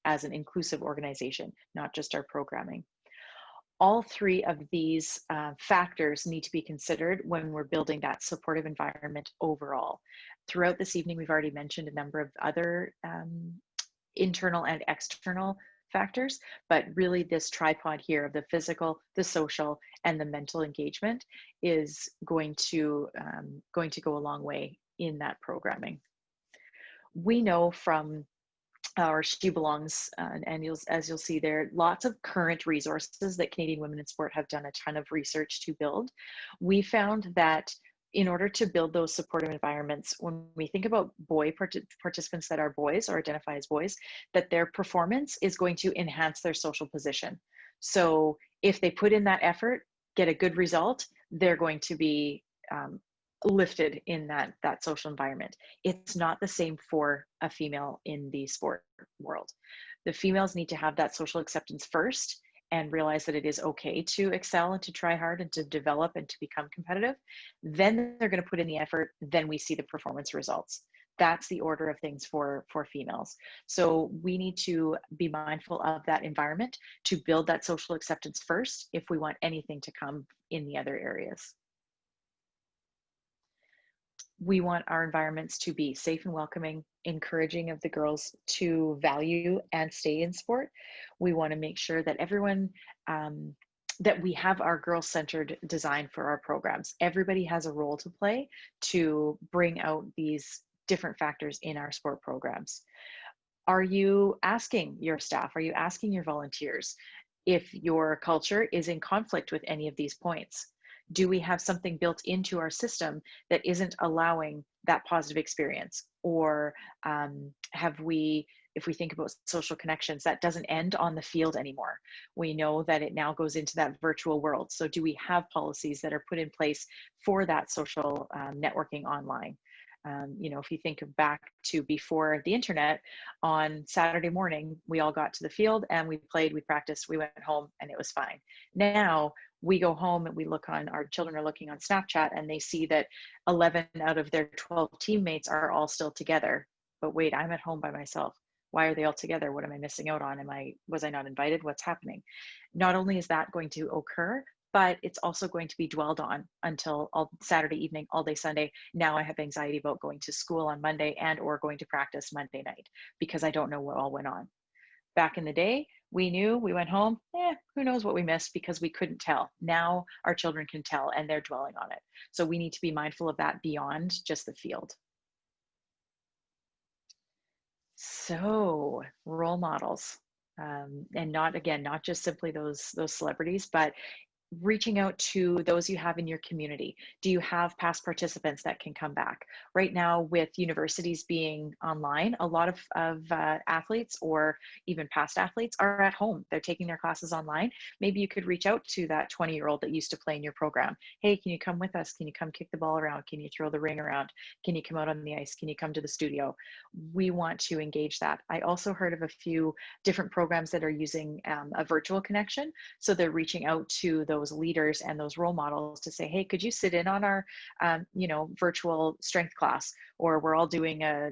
as an inclusive organization, not just our programming. All 3 of these factors need to be considered when we're building that supportive environment overall. Throughout this evening, we've already mentioned a number of other internal and external factors, but really this tripod here of the physical, the social, and the mental engagement is going to go a long way in that programming. We know from our She Belongs, and as you'll see there, lots of current resources that Canadian Women in Sport have done a ton of research to build. We found that in order to build those supportive environments, when we think about participants that are boys or identify as boys, that their performance is going to enhance their social position. So if they put in that effort, get a good result, they're going to be lifted in that social environment. It's not the same for a female in the sport world. The females need to have that social acceptance first and realize that it is okay to excel and to try hard and to develop and to become competitive. Then they're going to put in the effort, then we see the performance results. That's the order of things for females. So we need to be mindful of that environment to build that social acceptance first if we want anything to come in the other areas. We want our environments to be safe and welcoming, encouraging of the girls to value and stay in sport. We want to make sure that everyone that we have our girl-centered design for our programs. Everybody has a role to play to bring out these different factors in our sport programs. Are you asking your staff? Are you asking your volunteers if your culture is in conflict with any of these points? Do we have something built into our system that isn't allowing that positive experience? Or have we, if we think about social connections, that doesn't end on the field anymore. We know that it now goes into that virtual world. So do we have policies that are put in place for that social networking online? You know, if you think back to before the internet, on Saturday morning, we all got to the field and we played, we practiced, we went home, and it was fine. Now we go home and we look on, our children are looking on Snapchat and they see that 11 out of their 12 teammates are all still together. But wait, I'm at home by myself. Why are they all together? What am I missing out on? Was I not invited? What's happening? Not only is that going to occur, but it's also going to be dwelled on until all Saturday evening, all day Sunday. Now I have anxiety about going to school on Monday and or going to practice Monday night because I don't know what all went on. Back in the day, we knew, we went home, who knows what we missed because we couldn't tell. Now our children can tell and they're dwelling on it. So we need to be mindful of that beyond just the field. So role models, and not just simply those celebrities, but reaching out to those you have in your community. Do you have past participants that can come back? Right now, with universities being online, a lot of athletes or even past athletes are at home. They're taking their classes online. Maybe you could reach out to that 20-year-old that used to play in your program. Hey, can you come with us? Can you come kick the ball around? Can you throw the ring around? Can you come out on the ice? Can you come to the studio? We want to engage that. I also heard of a few different programs that are using a virtual connection. So they're reaching out to those leaders and those role models to say, hey, could you sit in on our virtual strength class, or we're all doing a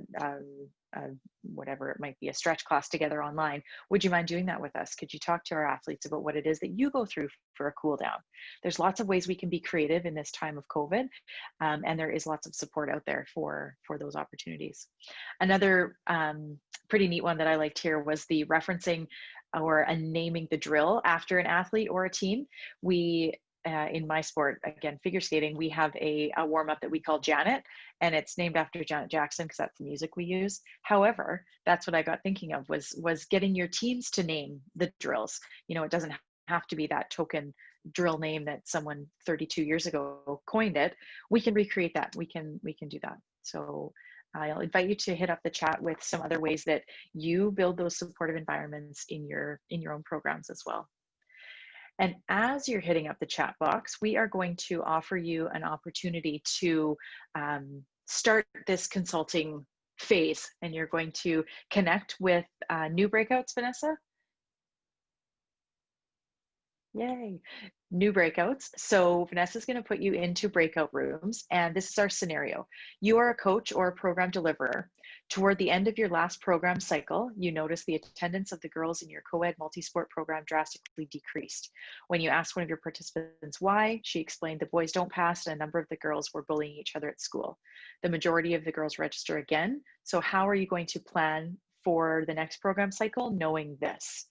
whatever it might be, a stretch class together online. Would you mind doing that with us? Could you talk to our athletes about what it is that you go through for a cool down? There's lots of ways we can be creative in this time of COVID, and there is lots of support out there for those opportunities. Another pretty neat one that I liked here was the referencing or naming the drill after an athlete or a team. We in my sport, again, figure skating, we have a warm-up that we call Janet, and it's named after Janet Jackson because that's the music we use. However, that's what I got thinking of was getting your teams to name the drills. You know, it doesn't have to be that token drill name that someone 32 years ago coined it. We can recreate that. We can do that. So I'll invite you to hit up the chat with some other ways that you build those supportive environments in your own programs as well. And as you're hitting up the chat box, we are going to offer you an opportunity to start this consulting phase, and you're going to connect with new breakouts, Vanessa. Yay, new breakouts. So Vanessa's going to put you into breakout rooms, and this is our scenario. You are a coach or a program deliverer. Toward the end of your last program cycle, you notice the attendance of the girls in your co-ed multi-sport program drastically decreased. When you asked one of your participants why, she explained the boys don't pass and a number of the girls were bullying each other at school. The majority of the girls register again. So how are you going to plan for the next program cycle knowing this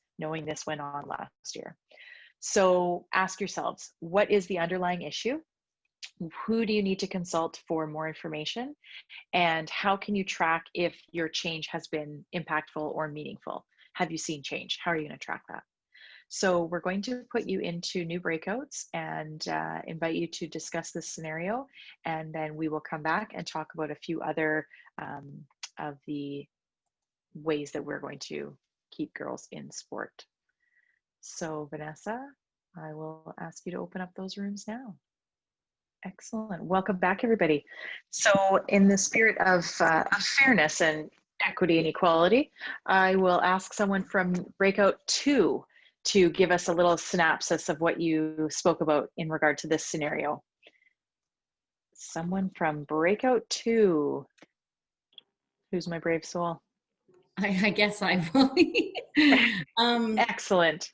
went on last year? So ask yourselves, what is the underlying issue? Who do you need to consult for more information? And how can you track if your change has been impactful or meaningful? Have you seen change? How are you going to track that? So we're going to put you into new breakouts and invite you to discuss this scenario. And then we will come back and talk about a few other of the ways that we're going to keep girls in sport. So Vanessa, I will ask you to open up those rooms now. Excellent. Welcome back, everybody. So in the spirit of fairness and equity and equality, I will ask someone from Breakout 2 to give us a little synopsis of what you spoke about in regard to this scenario. Someone from Breakout 2. Who's my brave soul? I guess I will. Excellent.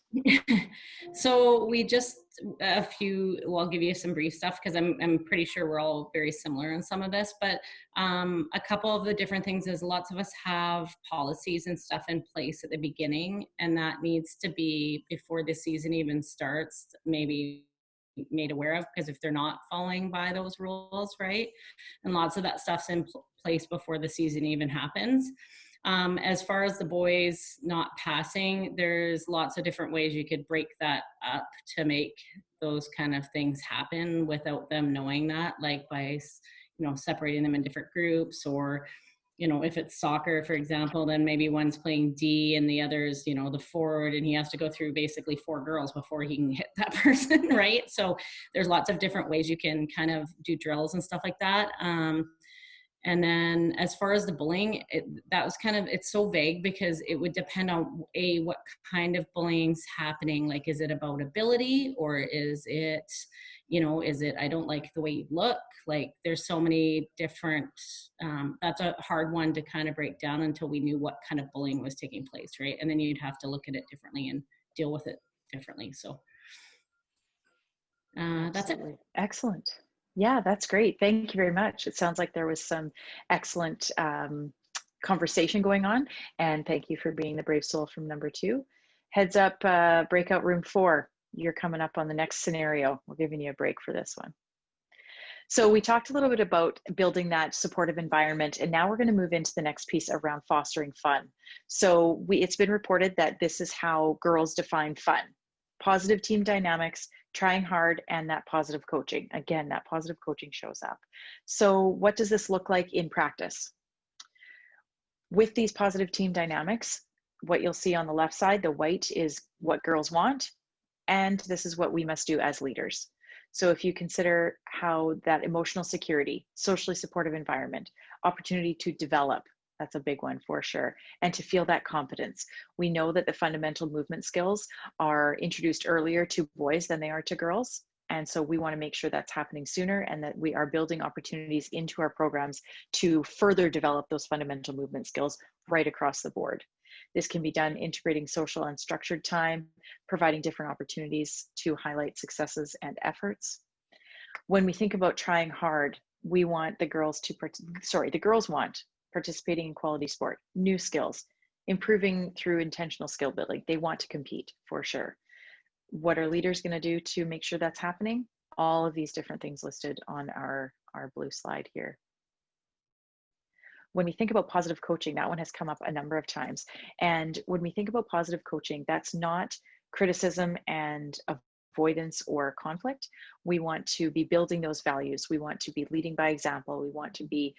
So we just a few, well, I'll give you some brief stuff because I'm pretty sure we're all very similar in some of this, but a couple of the different things is lots of us have policies and stuff in place at the beginning, and that needs to be, before the season even starts, maybe made aware of, because if they're not following by those rules, right? And lots of that stuff's in place before the season even happens. As far as the boys not passing, there's lots of different ways you could break that up to make those kind of things happen without them knowing that, like by, separating them in different groups, or, if it's soccer, for example, then maybe one's playing D and the other's, the forward, and he has to go through basically 4 girls before he can hit that person, right? So there's lots of different ways you can kind of do drills and stuff like that. And then as far as the bullying, it's so vague because it would depend on what kind of bullying's happening. Like, is it about ability, or is it, I don't like the way you look? Like, there's so many different, that's a hard one to kind of break down until we knew what kind of bullying was taking place, right? And then you'd have to look at it differently and deal with it differently. So that's it. Excellent. Yeah, that's great. Thank you very much. It sounds like there was some excellent conversation going on, and thank you for being the brave soul from number 2. Heads up, breakout room 4. You're coming up on the next scenario. We're giving you a break for this one. So we talked a little bit about building that supportive environment, and now we're going to move into the next piece around fostering fun. So it's been reported that this is how girls define fun: positive team dynamics, trying hard, and that positive coaching. Again, that positive coaching shows up. So what does this look like in practice? With these positive team dynamics, what you'll see on the left side, the white, is what girls want, and this is what we must do as leaders. So if you consider how that emotional security, socially supportive environment, opportunity to develop, that's a big one for sure, and to feel that competence. We know that the fundamental movement skills are introduced earlier to boys than they are to girls. And so we want to make sure that's happening sooner, and that we are building opportunities into our programs to further develop those fundamental movement skills right across the board. This can be done integrating social and structured time, providing different opportunities to highlight successes and efforts. When we think about trying hard, we want the girls want participating in quality sport, new skills, improving through intentional skill building. They want to compete for sure. What are leaders going to do to make sure that's happening? All of these different things listed on our blue slide here. When we think about positive coaching, that one has come up a number of times. And when we think about positive coaching, that's not criticism and avoidance or conflict. We want to be building those values. We want to be leading by example. We want to be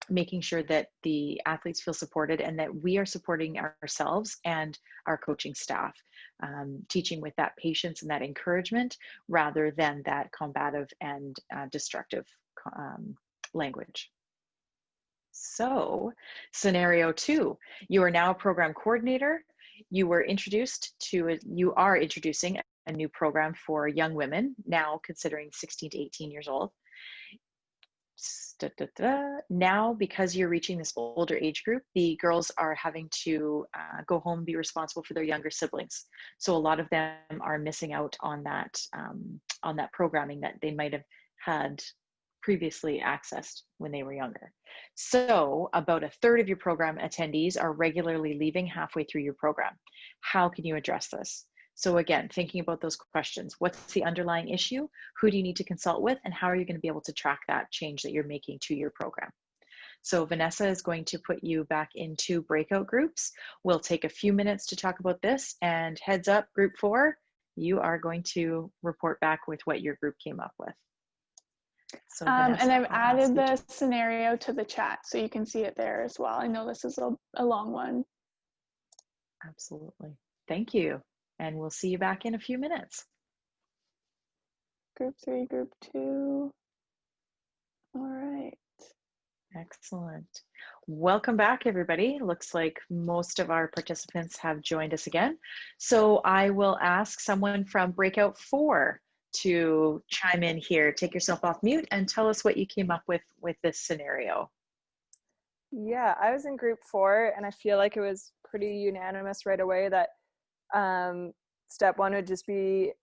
making sure that the athletes feel supported, and that we are supporting ourselves and our coaching staff, teaching with that patience and that encouragement rather than that combative and destructive language. So scenario 2, you are now a program coordinator. You are introducing a new program for young women, now considering 16 to 18 years old. Now, because you're reaching this older age group, the girls are having to go home and be responsible for their younger siblings. So a lot of them are missing out on that programming that they might have had previously accessed when they were younger. So about a third of your program attendees are regularly leaving halfway through your program. How can you address this? So again, thinking about those questions: what's the underlying issue? Who do you need to consult with? And how are you going to be able to track that change that you're making to your program? So Vanessa is going to put you back into breakout groups. We'll take a few minutes to talk about this, and heads up, group 4, you are going to report back with what your group came up with. So Vanessa, and I've added the scenario to the chat so you can see it there as well. I know this is a long one. Absolutely. Thank you. And we'll see you back in a few minutes. Group 3, group 2. All right. Excellent. Welcome back, everybody. Looks like most of our participants have joined us again. So I will ask someone from breakout 4 to chime in here. Take yourself off mute and tell us what you came up with this scenario. Yeah, I was in group 4, and I feel like it was pretty unanimous right away that step 1 would just be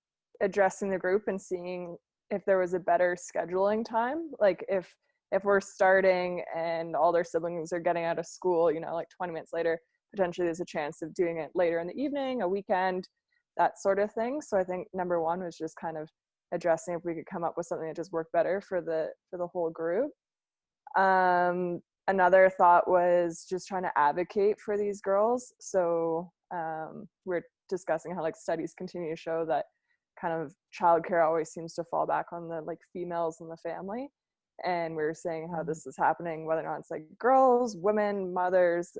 addressing the group and seeing if there was a better scheduling time. Like if we're starting and all their siblings are getting out of school, you know, like 20 minutes later, potentially there's a chance of doing it later in the evening, a weekend, that sort of thing. So I think number one was just kind of addressing if we could come up with something that just worked better for the whole group. Another thought was just trying to advocate for these girls. So we're discussing how like studies continue to show that kind of childcare always seems to fall back on the like females in the family. And we were saying how this is happening, whether or not it's like girls, women, mothers.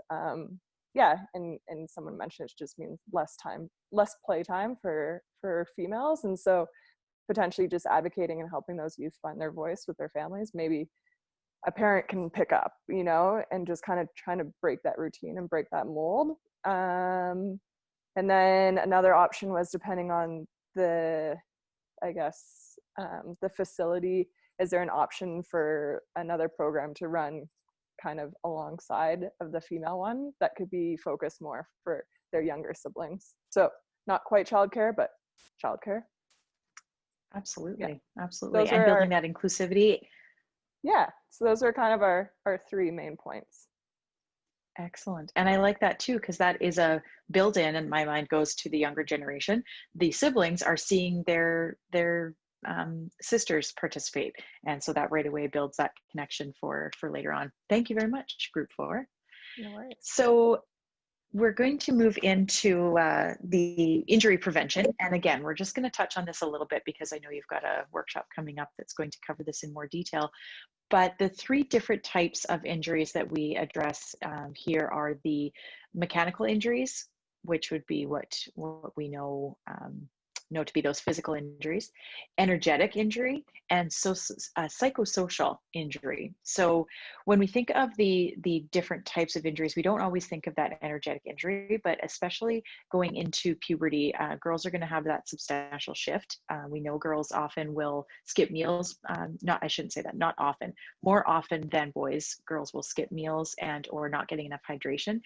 Yeah, and someone mentioned it just means less play time for females. And so potentially just advocating and helping those youth find their voice with their families. Maybe a parent can pick up, you know, and just kind of trying to break that routine and break that mold. And then another option was, depending on the facility, is there an option for another program to run kind of alongside of the female one that could be focused more for their younger siblings? So not quite childcare, but childcare. Absolutely. Yeah. Absolutely. And building that inclusivity. Yeah. So those are kind of our three main points. Excellent. And I like that too, because that is a build-in, and my mind goes to the younger generation. The siblings are seeing their sisters participate. And so that right away builds that connection for later on. Thank you very much, Group 4. No worries. So we're going to move into the injury prevention. And again, we're just going to touch on this a little bit because I know you've got a workshop coming up that's going to cover this in more detail. But the three different types of injuries that we address here are the mechanical injuries, which would be what we know to be those physical injuries, energetic injury, and psychosocial injury. So when we think of the different types of injuries, we don't always think of that energetic injury, but especially going into puberty, girls are going to have that substantial shift. We know girls often will skip meals. I shouldn't say that, not often. More often than boys, girls will skip meals or not getting enough hydration.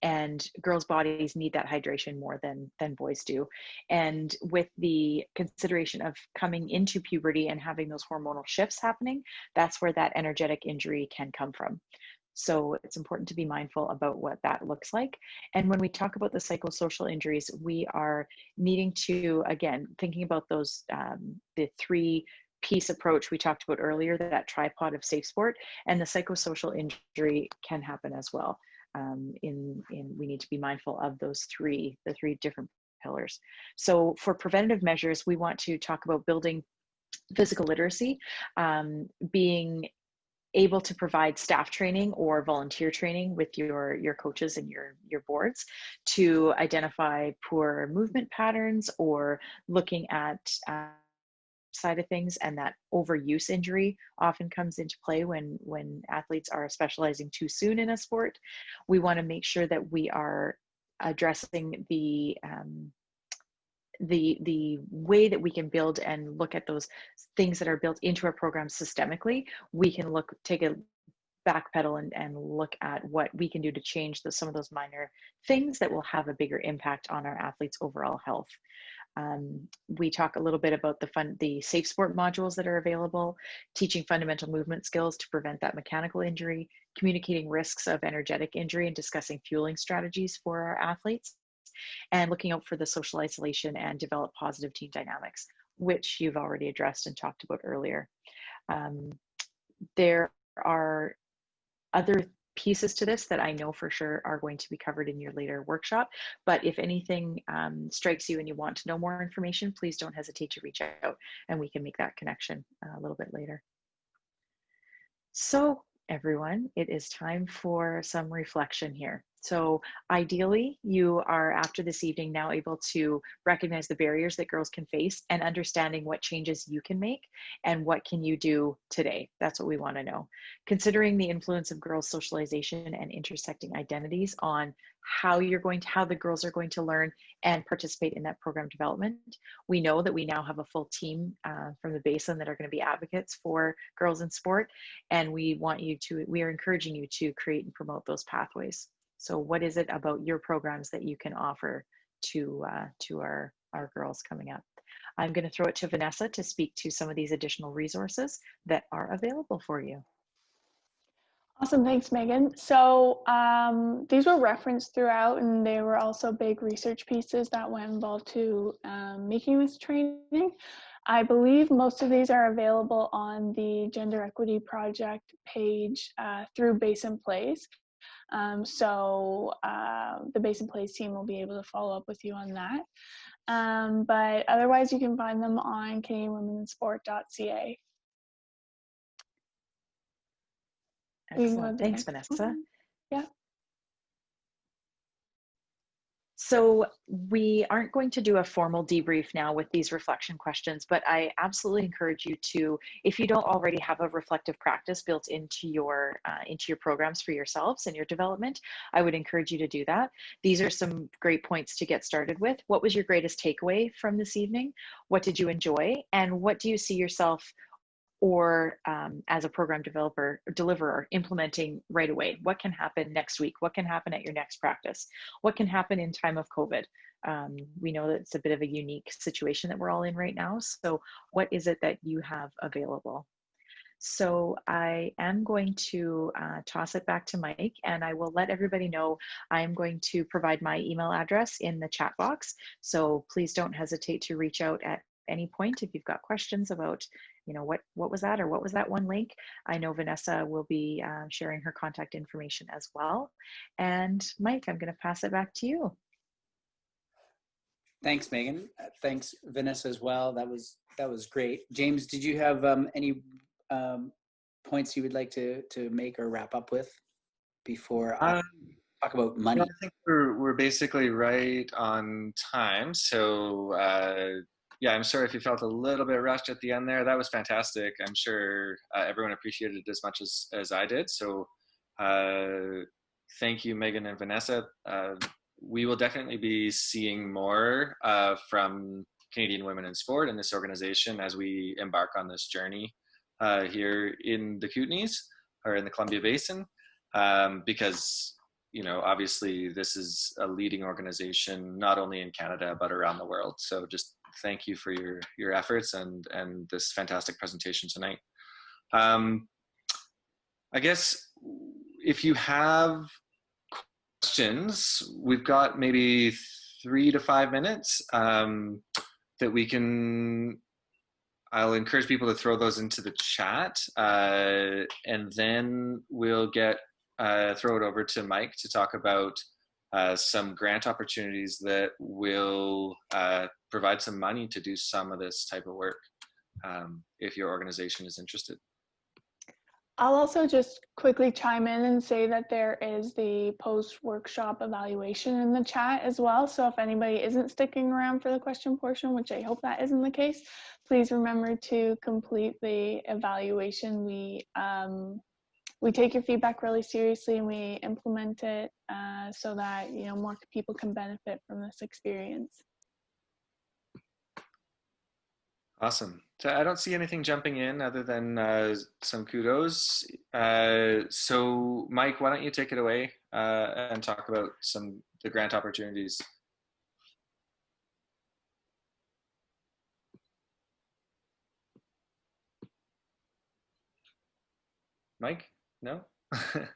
And girls' bodies need that hydration more than boys do. And with the consideration of coming into puberty and having those hormonal shifts happening, that's where that energetic injury can come from. So it's important to be mindful about what that looks like. And when we talk about the psychosocial injuries, we are needing to, again, thinking about those, the three-piece approach we talked about earlier, that tripod of safe sport, and the psychosocial injury can happen as well. We need to be mindful of the three different pillars. So for preventative measures, we want to talk about building physical literacy, being able to provide staff training or volunteer training with your coaches and your boards to identify poor movement patterns, or looking at side of things. And that overuse injury often comes into play when athletes are specializing too soon in a sport. We want to make sure that we are addressing the way that we can build and look at those things that are built into our program systemically. We can take a backpedal and look at what we can do to change some of those minor things that will have a bigger impact on our athletes' overall health. We talk a little bit about the safe sport modules that are available, teaching fundamental movement skills to prevent that mechanical injury, communicating risks of energetic injury, and discussing fueling strategies for our athletes, and looking out for the social isolation and develop positive team dynamics, which you've already addressed and talked about earlier. There are other pieces to this that I know for sure are going to be covered in your later workshop, but if anything strikes you and you want to know more information, please don't hesitate to reach out and we can make that connection a little bit later. So everyone, it is time for some reflection here. So ideally, you are, after this evening, now able to recognize the barriers that girls can face and understanding what changes you can make and what can you do today. That's what we want to know. Considering the influence of girls' socialization and intersecting identities on how the girls are going to learn and participate in that program development. We know that we now have a full team from the Basin that are going to be advocates for girls in sport, and we are encouraging you to create and promote those pathways. So what is it about your programs that you can offer to our girls coming up? I'm going to throw it to Vanessa to speak to some of these additional resources that are available for you. Awesome, thanks, Megan. So these were referenced throughout, and they were also big research pieces that went involved to making this training. I believe most of these are available on the Gender Equity Project page through Basin Plays. So the Basin Plays team will be able to follow up with you on that. But otherwise, you can find them on CanadianWomenInSport.ca. Excellent. Thanks, Vanessa. Yeah. So we aren't going to do a formal debrief now with these reflection questions, but I absolutely encourage you to, if you don't already have a reflective practice built into your programs for yourselves and your development, I would encourage you to do that. These are some great points to get started with. What was your greatest takeaway from this evening? What did you enjoy? And what do you see yourself or as a program deliverer implementing right away? What can happen next week? What can happen at your next practice? What can happen in time of COVID? We know that it's a bit of a unique situation that we're all in right now. So what is it that you have available? So I am going to toss it back to Mike, and I will let everybody know I'm going to provide my email address in the chat box. So please don't hesitate to reach out at any point if you've got questions about, you know, what was that, or what was that one link. I know Vanessa will be sharing her contact information as well. And Mike, I'm going to pass it back to you. Thanks, Megan. Thanks, Vanessa, as well. That was great. James, did you have any points you would like to make or wrap up with before I talk about money? I think we're basically right on time. So yeah, I'm sorry if you felt a little bit rushed at the end there. That was fantastic. I'm sure everyone appreciated it as much as I did. So thank you, Megan and Vanessa. We will definitely be seeing more from Canadian Women in Sport and this organization as we embark on this journey here in the Kootenays or in the Columbia Basin, because, you know, obviously this is a leading organization not only in Canada but around the world. So just thank you for your efforts and this fantastic presentation tonight. I guess if you have questions, we've got maybe 3 to 5 minutes that we can. I'll encourage people to throw those into the chat, and then we'll throw it over to Mike to talk about some grant opportunities that will provide some money to do some of this type of work if your organization is interested. I'll also just quickly chime in and say that there is the post-workshop evaluation in the chat as well. So if anybody isn't sticking around for the question portion, which I hope that isn't the case, please remember to complete the evaluation. We take your feedback really seriously, and we implement it so that, you know, more people can benefit from this experience. Awesome. So I don't see anything jumping in other than some kudos. So Mike, why don't you take it away and talk about the grant opportunities? Mike? No? I'm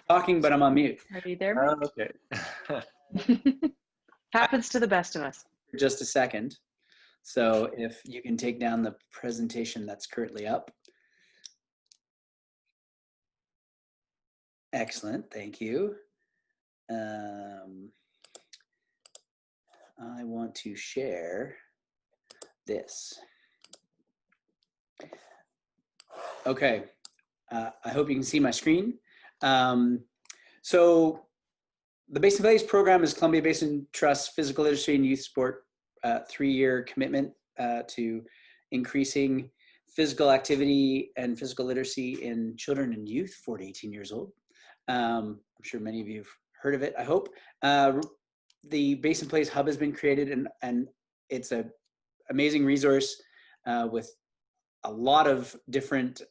talking, but I'm on mute. Are you there, Mike? Oh, okay. Happens to the best of us. For just a second. So if you can take down the presentation that's currently up. Excellent, thank you. I want to share this. Okay, I hope you can see my screen. So the Basin Plays program is Columbia Basin Trust's physical literacy and youth sport 3-year commitment to increasing physical activity and physical literacy in children and youth 4 to 18 years old. I'm sure many of you have heard of it, I hope. The Basin Plays Hub has been created, and it's an amazing resource with a lot of different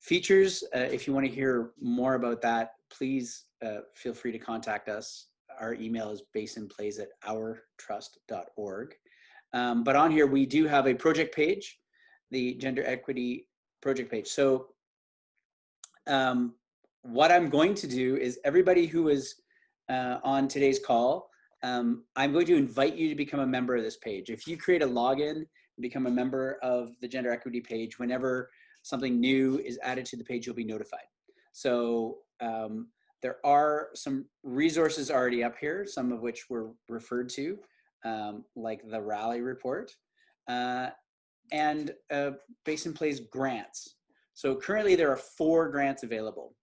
features. If you want to hear more about that, please feel free to contact us. Our email is basinplays@ourtrust.org. But on here, we do have a project page, the gender equity project page. So what I'm going to do is everybody who is on today's call, I'm going to invite you to become a member of this page. If you create a login and become a member of the gender equity page, whenever something new is added to the page, you'll be notified. So there are some resources already up here, some of which were referred to, like the rally report, and Basin Plays grants. So currently there are 4 grants available,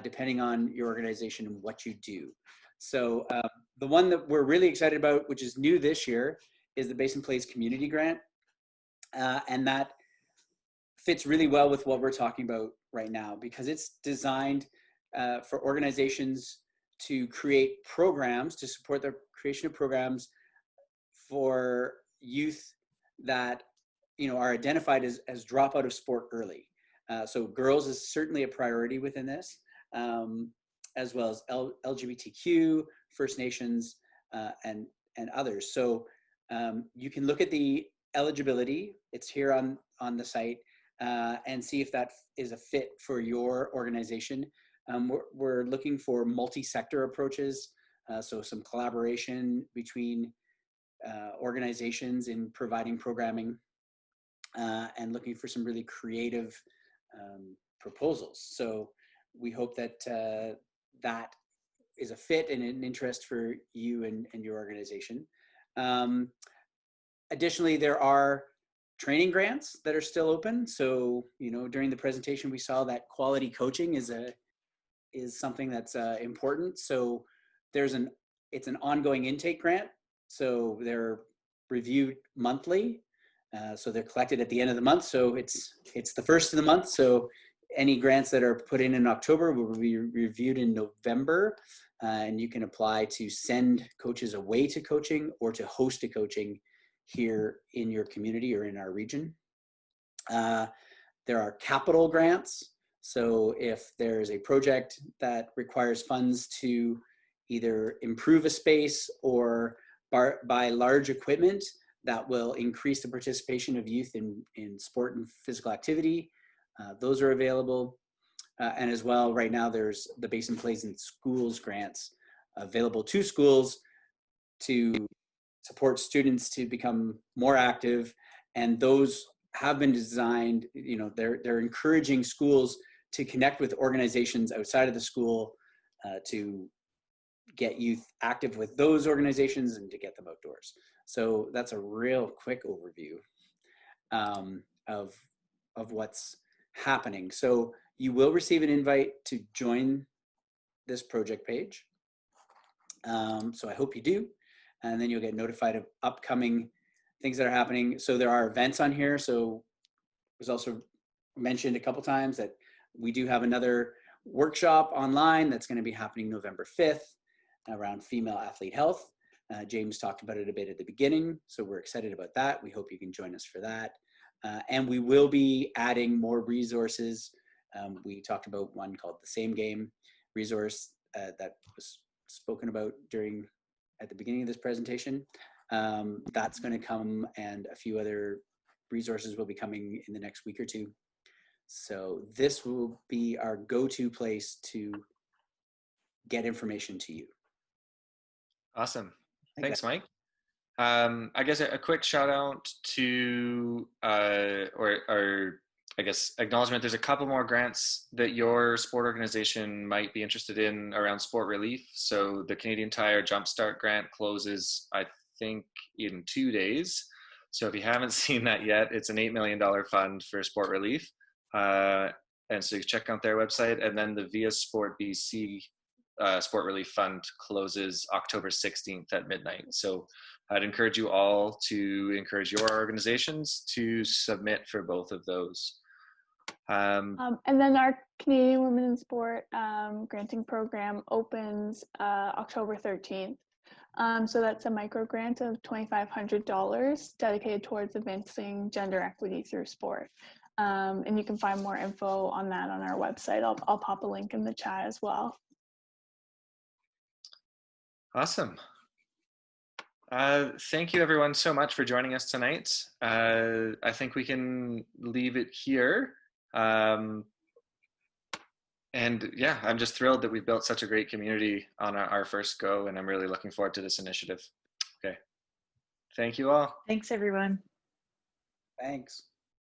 depending on your organization and what you do. So the one that we're really excited about, which is new this year, is the Basin Plays Community Grant. And that fits really well with what we're talking about right now, because it's designed for organizations to create programs, to support the creation of programs for youth that are identified as drop out of sport early. So girls is certainly a priority within this, as well as LGBTQ, First Nations, and others. So you can look at the eligibility. It's here on the site, and see if that is a fit for your organization. We're looking for multi-sector approaches, so some collaboration between organizations in providing programming, and looking for some really creative proposals. So we hope that that is a fit and an interest for you and your organization. Additionally, there are training grants that are still open. So, during the presentation, we saw that quality coaching is something that's important. So it's an ongoing intake grant. So they're reviewed monthly. So they're collected at the end of the month. So it's the first of the month. So any grants that are put in October will be reviewed in November. And you can apply to send coaches away to coaching or to host a coaching here in your community or in our region. There are capital grants. So if there's a project that requires funds to either improve a space or buy large equipment that will increase the participation of youth in sport and physical activity, those are available. And as well, right now there's the Basin Plays in Schools grants available to schools to support students to become more active. And those have been designed, they're encouraging schools to connect with organizations outside of the school to get youth active with those organizations and to get them outdoors. So that's a real quick overview of what's happening. So you will receive an invite to join this project page. So I hope you do. And then you'll get notified of upcoming things that are happening. So there are events on here. So it was also mentioned a couple times that we do have another workshop online that's going to be happening November 5th around female athlete health. James talked about it a bit at the beginning, so we're excited about that. We hope you can join us for that. And we will be adding more resources. We talked about one called the Same Game resource that was spoken about at the beginning of this presentation. That's going to come, and a few other resources will be coming in the next week or two. So this will be our go-to place to get information to you. Awesome. Thanks, Mike. I guess a quick shout out to, or I guess acknowledgement, there's a couple more grants that your sport organization might be interested in around sport relief. So the Canadian Tire Jumpstart grant closes, I think, in 2 days. So if you haven't seen that yet, it's an $8 million fund for sport relief. And so you check out their website. And then the viaSport BC Sport Relief Fund closes October 16th at midnight. So I'd encourage you all to encourage your organizations to submit for both of those. And then our Canadian Women in Sport granting program opens October 13th. So that's a micro grant of $2,500 dedicated towards advancing gender equity through sport. And you can find more info on that on our website. I'll pop a link in the chat as well. Awesome. Thank you everyone so much for joining us tonight. I think we can leave it here. And yeah, I'm just thrilled that we've built such a great community on our first go, and I'm really looking forward to this initiative. Okay. Thank you all. Thanks, everyone. Thanks.